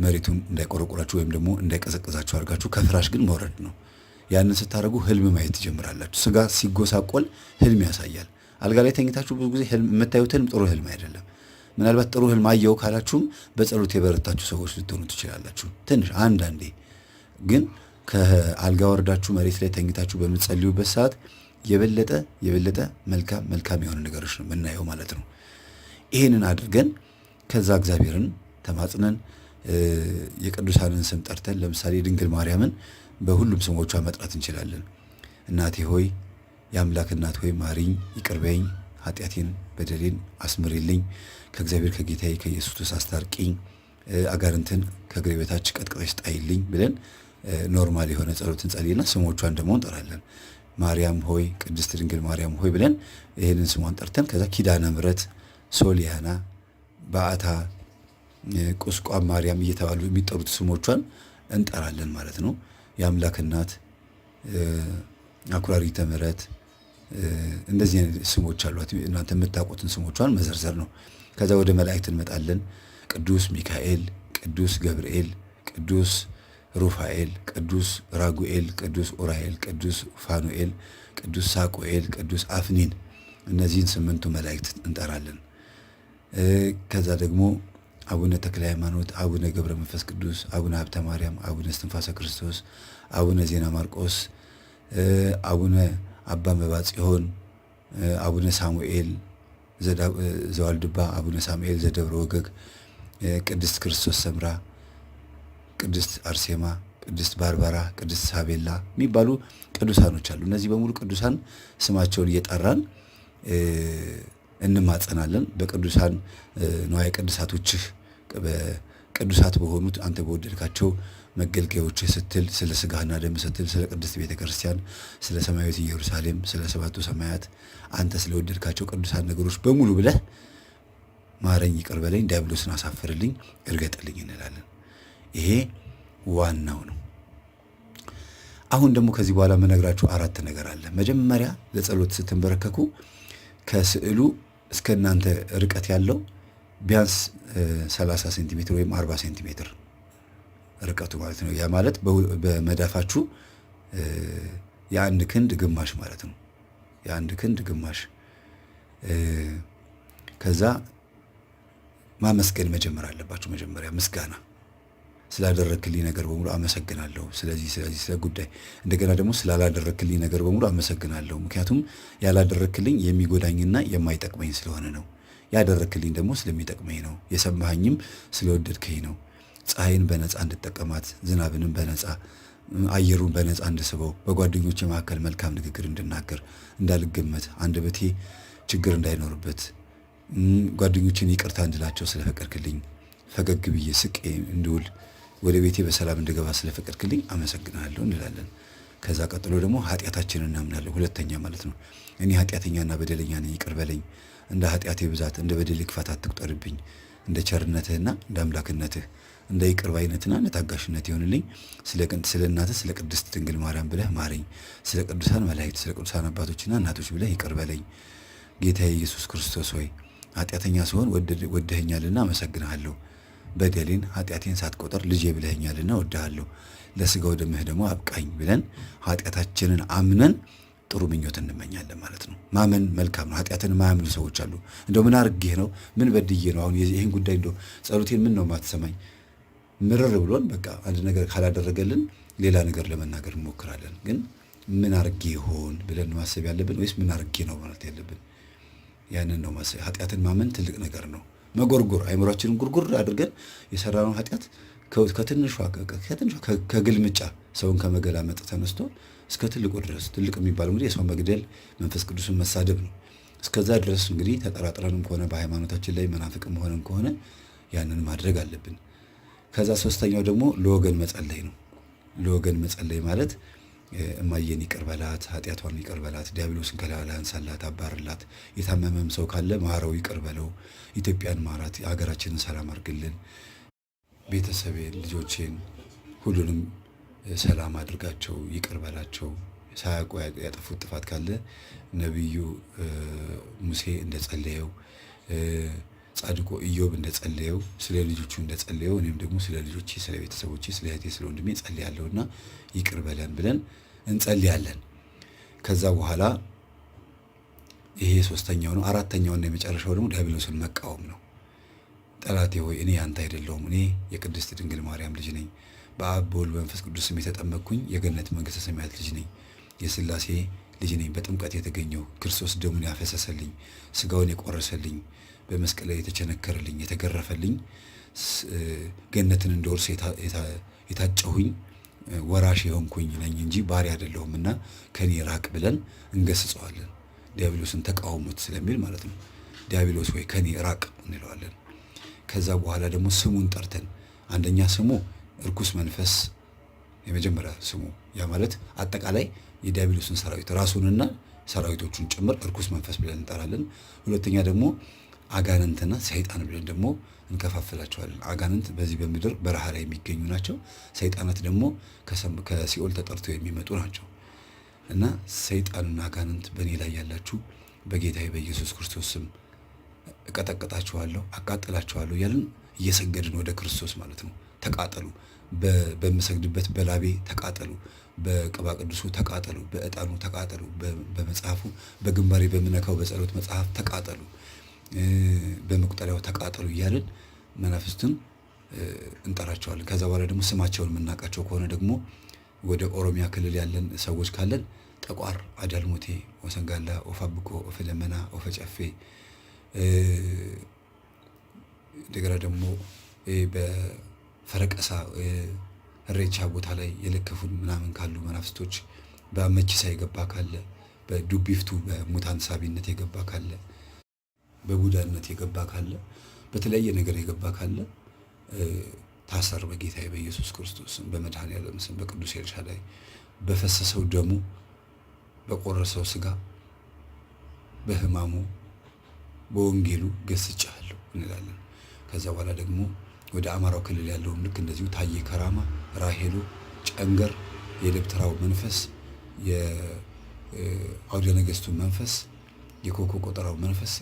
መሬቱን እንዳይቆረቆራችሁ ወይም ደግሞ እንዳይቀዘቅዛችሁ አድርጋችሁ ከፍራሽ ግን መውረድ ነው። ያንን ስታደርጉ ህልም ማየት ትጀምራላችሁ። ስጋ ሲጎሳቆል ህልም ያሳያል። አልጋ ላይ ተኝታችሁ ብዙ ጊዜ የምታዩት ህልም ጥሩ ህልም አይደለም። ምናልባት ጥሩ ህልም አየው ካላችሁም በጸሎት የበረታችሁ ሰዎች ልትሆኑ ትችላላችሁ። ትንሽ አንዳንዴ ግን ከአልጋ ወርዳችሁ መሬት ላይ ተኝታችሁ በምትጸልዩበት ሰዓት የበለጠ መልካም የሆነ ነገሮች ነው የምናየው ማለት ነው። ይሄንን አድርገን ከዛ እግዚአብሔርን ተማጽነን የቅዱሳንን ስም ጠርተን ለምሳሌ ድንግል ማርያምን በሁሉም ስሞቿ መጥራት እንችላለን። እናቴ ሆይ፣ የአምላክ እናት ሆይ ማሪኝ፣ ይቅርበኝ፣ ኃጢአቴን በደሌን አስምሪልኝ፣ ከእግዚአብሔር ከጌታዬ ከኢየሱስ ክርስቶስ አስታርቂኝ፣ አጋንንትን ከእግሬ በታች ቀጥቅጠሽ ጣይልኝ ብለን ኖርማል የሆነ ጸሎት እንጸልይና ስሞቿን ደግሞ እንጠራለን። ማርያም ሆይ፣ ቅድስት ድንግል ማርያም ሆይ ብለን ይህንን ስሟን ጠርተን ከዛ ኪዳነ ምሕረት፣ ሶሊያና፣ በዓታ፣ ቁስቋም ማርያም እየተባሉ የሚጠሩት ስሞቿን እንጠራለን ማለት ነው። የአምላክ እናት፣ አኩራሪተ ምሕረት፣ እንደዚህ አይነት ስሞች አሏት። እናንተ የምታውቁትን ስሞቿን መዘርዘር ነው። ከዛ ወደ መላእክት እንመጣለን። ቅዱስ ሚካኤል፣ ቅዱስ ገብርኤል፣ ቅዱስ ሩፋኤል፣ ቅዱስ ራጉኤል፣ ቅዱስ ኡራኤል፣ ቅዱስ ፋኑኤል፣ ቅዱስ ሳቁኤል፣ ቅዱስ አፍኒን፣ እነዚህን 8ቱ መላእክት እንጠራለን። ከዛ ደግሞ አቡነ ተክለ ሃይማኖት፣ አቡነ ገብረ መንፈስ ቅዱስ፣ አቡነ ሀብተ ማርያም፣ አቡነ እስትንፋሰ ክርስቶስ፣ አቡነ ዜና ማርቆስ፣ አቡነ አባ መባጽዮን፣ አቡነ ሳሙኤል ዘዋልድባ፣ አቡነ ሳሙኤል ዘደብረ ወገግ፣ ቅድስት ክርስቶስ ሰምራ፣ ቅድስት አርሴማ፣ ቅድስት ባርባራ፣ ቅድስት ሳቤላ የሚባሉ ቅዱሳኖች አሉ። እነዚህ በሙሉ ቅዱሳን ስማቸውን እየጠራን እንማጸናለን። በቅዱሳን ንዋየ ቅድሳቶችህ ቅዱሳት በሆኑት አንተ በወደድካቸው መገልገያዎችህ ስትል ስለ ስጋህና ደም ስትል ስለ ቅድስት ቤተ ክርስቲያን፣ ስለ ሰማያዊት ኢየሩሳሌም፣ ስለ 7ቱ ሰማያት አንተ ስለወደድካቸው ቅዱሳን ነገሮች በሙሉ ብለህ ማረኝ፣ ይቅር በለኝ፣ ዲያብሎስን አሳፍርልኝ፣ እርገጥልኝ እንላለን። ይሄ ዋናው ነው። አሁን ደግሞ ከዚህ በኋላ የምነግራችሁ 4 ነገር አለ። መጀመሪያ ለጸሎት ስትንበረከኩ ከስዕሉ እስከ እናንተ ርቀት ያለው ቢያንስ 30 ሴንቲሜትር ወይም 40 ሴንቲሜትር ርቀቱ ማለት ነው። ያ ማለት በመዳፋችሁ የአንድ ክንድ ግማሽ ማለት ነው። የአንድ ክንድ ግማሽ። ከዛ ማመስገን መጀመር አለባችሁ። መጀመሪያ ምስጋና ስላደረክልኝ ነገር በሙሉ አመሰግናለሁ። ስለዚህ ስለ ጉዳይ እንደገና ደግሞ ስላላደረክልኝ ነገር በሙሉ አመሰግናለሁ። ምክንያቱም ያላደረክልኝ የሚጎዳኝና የማይጠቅመኝ ስለሆነ ነው። ያደረክልኝ ደግሞ ስለሚጠቅመኝ ነው። የሰማኸኝም ስለወደድከኝ ነው። ፀሐይን በነፃ እንድጠቀማት፣ ዝናብንም በነፃ አየሩን በነፃ እንድስበው፣ በጓደኞቼ መካከል መልካም ንግግር እንድናገር፣ እንዳልገመት፣ አንደበቴ ችግር እንዳይኖርበት፣ ጓደኞችን ይቅርታ እንድላቸው ስለፈቀድክልኝ፣ ፈገግ ብዬ ስቄ እንድውል፣ ወደ ቤቴ በሰላም እንድገባ ስለፈቀድክልኝ አመሰግናለሁ እንላለን። ከዛ ቀጥሎ ደግሞ ኃጢአታችንን እናምናለን። ሁለተኛ ማለት ነው። እኔ ኃጢአተኛና በደለኛ ነኝ፣ ይቅር በለኝ፣ እንደ ኃጢአቴ ብዛት እንደ በደሌ ክፋት አትቁጠርብኝ፣ እንደ ቸርነትህና እንደ አምላክነትህ እንደ ይቅር ባይነትና እንደ ታጋሽነት ይሆንልኝ፣ ስለ እናትህ ስለ ቅድስት ድንግል ማርያም ብለህ ማረኝ፣ ስለ ቅዱሳን መላእክት ስለ ቅዱሳን አባቶችና እናቶች ብለህ ይቅር በለኝ። ጌታዬ ኢየሱስ ክርስቶስ ሆይ ኃጢአተኛ ስሆን ወደኸኛልና አመሰግንሃለሁ። በደሌን ኃጢአቴን ሳትቆጠር ልጄ ብለኸኛልና ወድሃለሁ። ለስጋው ደምህ ደግሞ አብቃኝ ብለን ኃጢአታችንን አምነን ጥሩ ምኞት እንመኛለን ማለት ነው። ማመን መልካም ነው። ኃጢአትን ማያምኑ ሰዎች አሉ። እንደው ምን አርጌህ ነው? ምን በድዬ ነው? አሁን ይህን ጉዳይ እንደው ጸሎቴን ምን ነው ማትሰማኝ? ምርር ብሎን በቃ አንድ ነገር ካላደረገልን ሌላ ነገር ለመናገር እንሞክራለን። ግን ምን አርጌ ይሆን ብለን ማሰብ ያለብን ወይስ ምን አርጌ ነው ማለት ያለብን? ያንን ነው ማሰብ። ኃጢአትን ማመን ትልቅ ነገር ነው። መጎርጎር፣ አይምሯችንን ጉርጉር አድርገን የሰራነው ኃጢአት ከትንሿ ከግልምጫ ሰውን ከመገላመጥ ተነስቶ እስከ ትልቁ ድረስ፣ ትልቅ የሚባለው እንግዲህ የሰው መግደል፣ መንፈስ ቅዱስን መሳደብ ነው። እስከዛ ድረስ እንግዲህ ተጠራጥረንም ከሆነ በሃይማኖታችን ላይ መናፍቅም ሆነን ከሆነ ያንን ማድረግ አለብን። ከዛ ሶስተኛው ደግሞ ለወገን መጸለይ ነው። ለወገን መጸለይ ማለት እማየን ይቅር በላት፣ ኃጢአቷን ይቅር በላት፣ ዲያብሎስን ከላላ አንሳላት፣ አባርላት፣ የታመመም ሰው ካለ ማረው፣ ይቅር በለው፣ ኢትዮጵያን ማራት፣ ሀገራችንን ሰላም አድርግልን፣ ቤተሰቤን፣ ልጆቼን ሁሉንም ሰላም አድርጋቸው፣ ይቅር በላቸው። ሳያውቁ ያጠፉት ጥፋት ካለ ነቢዩ ሙሴ እንደጸለየው፣ ጻድቁ ኢዮብ እንደጸለየው፣ ስለ ልጆቹ እንደጸለየው እኔም ደግሞ ስለ ልጆቼ፣ ስለ ቤተሰቦቼ፣ ስለ እህቴ፣ ስለ ወንድሜ ጸልያለሁና ይቅር በለን ብለን እንጸልያለን። ከዛ በኋላ ይሄ ሶስተኛው ነው። አራተኛውና የመጨረሻው ደግሞ ዲያብሎስን መቃወም ነው። ጠላቴ ሆይ እኔ ያንተ አይደለሁም፣ እኔ የቅድስት ድንግል ማርያም ልጅ ነኝ፣ በአብ በወልድ በመንፈስ ቅዱስ ስም የተጠመቅኩኝ የገነት መንግሥተ ሰማያት ልጅ ነኝ፣ የሥላሴ ልጅ ነኝ፣ በጥምቀት የተገኘው ክርስቶስ ደሙን ያፈሰሰልኝ፣ ስጋውን የቆረሰልኝ፣ በመስቀል ላይ የተቸነከረልኝ፣ የተገረፈልኝ፣ ገነትን እንደወርስ የታጨሁኝ ወራሽ የሆንኩኝ ነኝ እንጂ ባሪያ አይደለሁምና ከኔ ራቅ ብለን እንገስጸዋለን። ዲያብሎስን ተቃውሙት ስለሚል ማለት ነው። ዲያብሎስ ወይ ከኔ ራቅ እንለዋለን። ከዛ በኋላ ደግሞ ስሙን ጠርተን አንደኛ ስሙ እርኩስ መንፈስ የመጀመሪያ ስሙ ያ ማለት አጠቃላይ የዲያብሎስን ሰራዊት ራሱንና ሰራዊቶቹን ጭምር እርኩስ መንፈስ ብለን እንጠራለን። ሁለተኛ ደግሞ አጋንንትና ሰይጣን ብለን ደግሞ እንከፋፍላቸዋለን። አጋንንት በዚህ በምድር በረሃ ላይ የሚገኙ ናቸው። ሰይጣናት ደግሞ ከሲኦል ተጠርተው የሚመጡ ናቸው። እና ሰይጣንና አጋንንት በእኔ ላይ ያላችሁ በጌታዬ በኢየሱስ ክርስቶስ ስም እቀጠቅጣችኋለሁ፣ አቃጥላችኋለሁ እያልን እየሰገድን ወደ ክርስቶስ ማለት ነው። ተቃጠሉ፣ በምሰግድበት በላቤ ተቃጠሉ፣ በቅባ ቅዱሱ ተቃጠሉ፣ በዕጣኑ ተቃጠሉ፣ በመጽሐፉ በግንባሬ በምነካው በጸሎት መጽሐፍ ተቃጠሉ፣ በመቁጠሪያው ተቃጠሉ እያልን መናፍስትን እንጠራቸዋለን። ከዛ በኋላ ደግሞ ስማቸውን የምናውቃቸው ከሆነ ደግሞ ወደ ኦሮሚያ ክልል ያለን ሰዎች ካለን ጠቋር፣ አዳልሞቴ፣ ወሰንጋላ፣ ኦፋብኮ፣ ኦፈደመና፣ ኦፈጨፌ እንደገና ደግሞ በፈረቀሳ እሬቻ ቦታ ላይ የለከፉን ምናምን ካሉ መናፍስቶች በአመቺሳ የገባ ካለ፣ በዱቢፍቱ በሙታን ሳቢነት የገባ ካለ፣ በቡዳነት የገባ ካለ፣ በተለያየ ነገር የገባ ካለ ታሰር በጌታዬ በኢየሱስ ክርስቶስ ስም፣ በመድኃኔዓለም ስም፣ በቅዱስ ኤልሻዳይ በፈሰሰው ደሙ፣ በቆረሰው ስጋ፣ በሕማሙ በወንጌሉ ገስጫለሁ እንላለን። ከዛ በኋላ ደግሞ ወደ አማራው ክልል ያለውም ልክ እንደዚሁ ታዬ ከራማ፣ ራሄሎ፣ ጨንገር፣ የደብተራው መንፈስ፣ የአውደ ነገሥቱ መንፈስ፣ የኮኮ ቆጠራው መንፈስ፣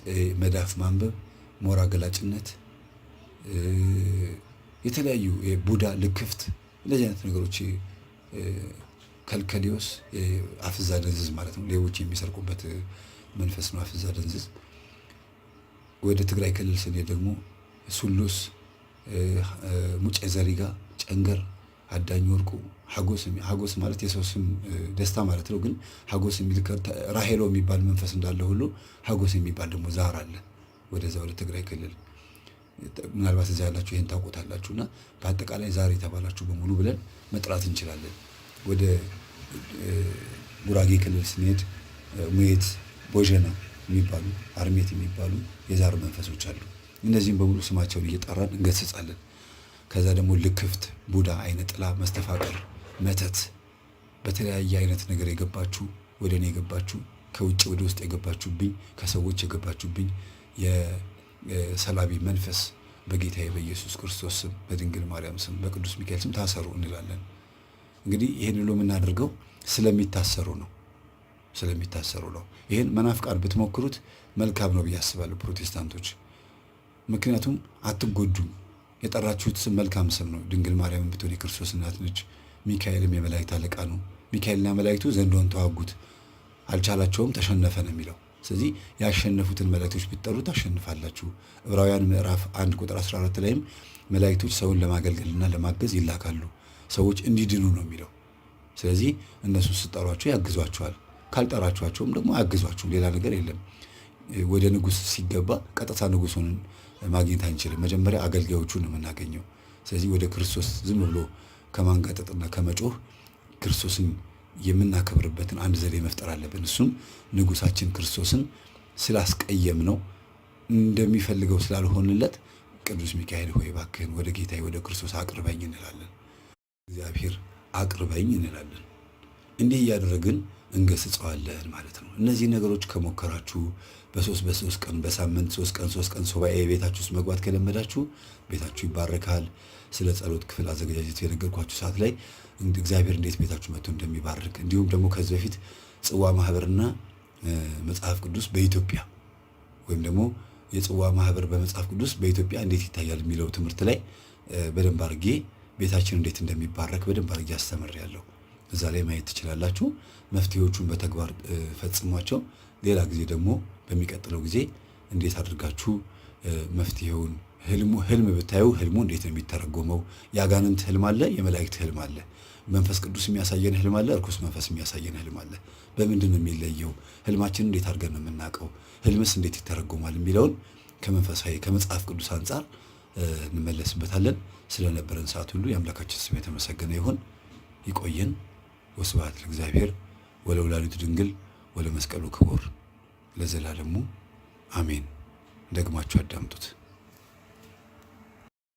መዳፍ ማንበብ፣ ሞራ ገላጭነት፣ የተለያዩ የቡዳ ልክፍት፣ እንደዚህ አይነት ነገሮች ከልከሊዮስ አፍዛ ደንዝዝ ማለት ነው። ሌቦች የሚሰርቁበት መንፈስ ነው አፍዛ ደንዝዝ። ወደ ትግራይ ክልል ስንሄድ ደግሞ ሱሉስ፣ ሙጬ ዘሪጋ፣ ጨንገር፣ አዳኝ ወርቁ፣ ሀጎስ ማለት የሰው ስም ደስታ ማለት ነው። ግን ሀጎስ የሚል ራሄሎ የሚባል መንፈስ እንዳለ ሁሉ ሀጎስ የሚባል ደግሞ ዛር አለ ወደዛ ወደ ትግራይ ክልል። ምናልባት እዚያ ያላችሁ ይህን ታውቁታላችሁ። እና በአጠቃላይ ዛር የተባላችሁ በሙሉ ብለን መጥራት እንችላለን። ወደ ጉራጌ ክልል ስንሄድ ሙየት፣ ቦዠና የሚባሉ አርሜት የሚባሉ የዛር መንፈሶች አሉ። እነዚህም በሙሉ ስማቸውን እየጠራን እንገስጻለን። ከዛ ደግሞ ልክፍት፣ ቡዳ፣ አይነ ጥላ፣ መስተፋቅር፣ መተት፣ በተለያየ አይነት ነገር የገባችሁ ወደ እኔ የገባችሁ ከውጭ ወደ ውስጥ የገባችሁብኝ ከሰዎች የገባችሁብኝ የሰላቢ መንፈስ በጌታዬ በኢየሱስ ክርስቶስ ስም በድንግል ማርያም ስም በቅዱስ ሚካኤል ስም ታሰሩ እንላለን። እንግዲህ ይህን ሁሉ የምናደርገው ስለሚታሰሩ ነው። ይህን መናፍቃን ብትሞክሩት መልካም ነው ብዬ አስባለሁ ፕሮቴስታንቶች። ምክንያቱም አትጎዱም። የጠራችሁት ስም መልካም ስም ነው። ድንግል ማርያም ብትሆን የክርስቶስ እናት ነች። ሚካኤልም የመላእክት አለቃ ነው። ሚካኤልና መላእክቱ ዘንዶን ተዋጉት አልቻላቸውም፣ ተሸነፈ ነው የሚለው። ስለዚህ ያሸነፉትን መላእክቶች ብትጠሩ ታሸንፋላችሁ። ዕብራውያን ምዕራፍ 1 ቁጥር 14 ላይም መላእክቶች ሰውን ለማገልገልና ለማገዝ ይላካሉ፣ ሰዎች እንዲድኑ ነው የሚለው። ስለዚህ እነሱ ስጠሯቸው ያግዟቸዋል፣ ካልጠራችኋቸውም ደግሞ አያግዟችሁም። ሌላ ነገር የለም። ወደ ንጉሥ ሲገባ ቀጥታ ንጉሡን ማግኘት አንችልም። መጀመሪያ አገልጋዮቹን ነው የምናገኘው። ስለዚህ ወደ ክርስቶስ ዝም ብሎ ከማንጋጠጥና ከመጮህ ክርስቶስን የምናከብርበትን አንድ ዘዴ መፍጠር አለብን። እሱም ንጉሳችን ክርስቶስን ስላስቀየም ነው እንደሚፈልገው ስላልሆንለት ቅዱስ ሚካኤል ሆይ እባክህን ወደ ጌታዬ ወደ ክርስቶስ አቅርበኝ እንላለን። እግዚአብሔር አቅርበኝ እንላለን። እንዲህ እያደረግን እንገስጸዋለን ማለት ነው። እነዚህ ነገሮች ከሞከራችሁ በሶስት ቀን በሳምንት 3 ቀን ሱባኤ ቤታችሁ ውስጥ መግባት ከለመዳችሁ ቤታችሁ ይባረካል። ስለ ጸሎት ክፍል አዘገጃጀት የነገርኳችሁ ሰዓት ላይ እግዚአብሔር እንዴት ቤታችሁ መጥቶ እንደሚባርክ እንዲሁም ደግሞ ከዚህ በፊት ጽዋ ማህበርና መጽሐፍ ቅዱስ በኢትዮጵያ ወይም ደግሞ የጽዋ ማህበር በመጽሐፍ ቅዱስ በኢትዮጵያ እንዴት ይታያል የሚለው ትምህርት ላይ በደንብ አድርጌ ቤታችን እንዴት እንደሚባረክ በደንብ አድርጌ አስተምሬያለሁ። እዛ ላይ ማየት ትችላላችሁ። መፍትሄዎቹን በተግባር ፈጽሟቸው። ሌላ ጊዜ ደግሞ በሚቀጥለው ጊዜ እንዴት አድርጋችሁ መፍትሄውን ህልም ብታዩ ህልሙ እንዴት ነው የሚተረጎመው? የአጋንንት ህልም አለ፣ የመላእክት ህልም አለ። መንፈስ ቅዱስ የሚያሳየን ህልም አለ፣ እርኩስ መንፈስ የሚያሳየን ህልም አለ። በምንድን ነው የሚለየው? ህልማችንን እንዴት አድርገን ነው የምናውቀው? ህልምስ እንዴት ይተረጎማል? የሚለውን ከመንፈሳዊ ከመጽሐፍ ቅዱስ አንጻር እንመለስበታለን። ስለነበረን ሰዓት ሁሉ የአምላካችን ስም የተመሰገነ ይሁን። ይቆየን። ወስብሐት ለእግዚአብሔር ወለወላዲቱ ድንግል ወለመስቀሉ ክቡር ለዘላለሙ አሜን። ደግማችሁ አዳምጡት።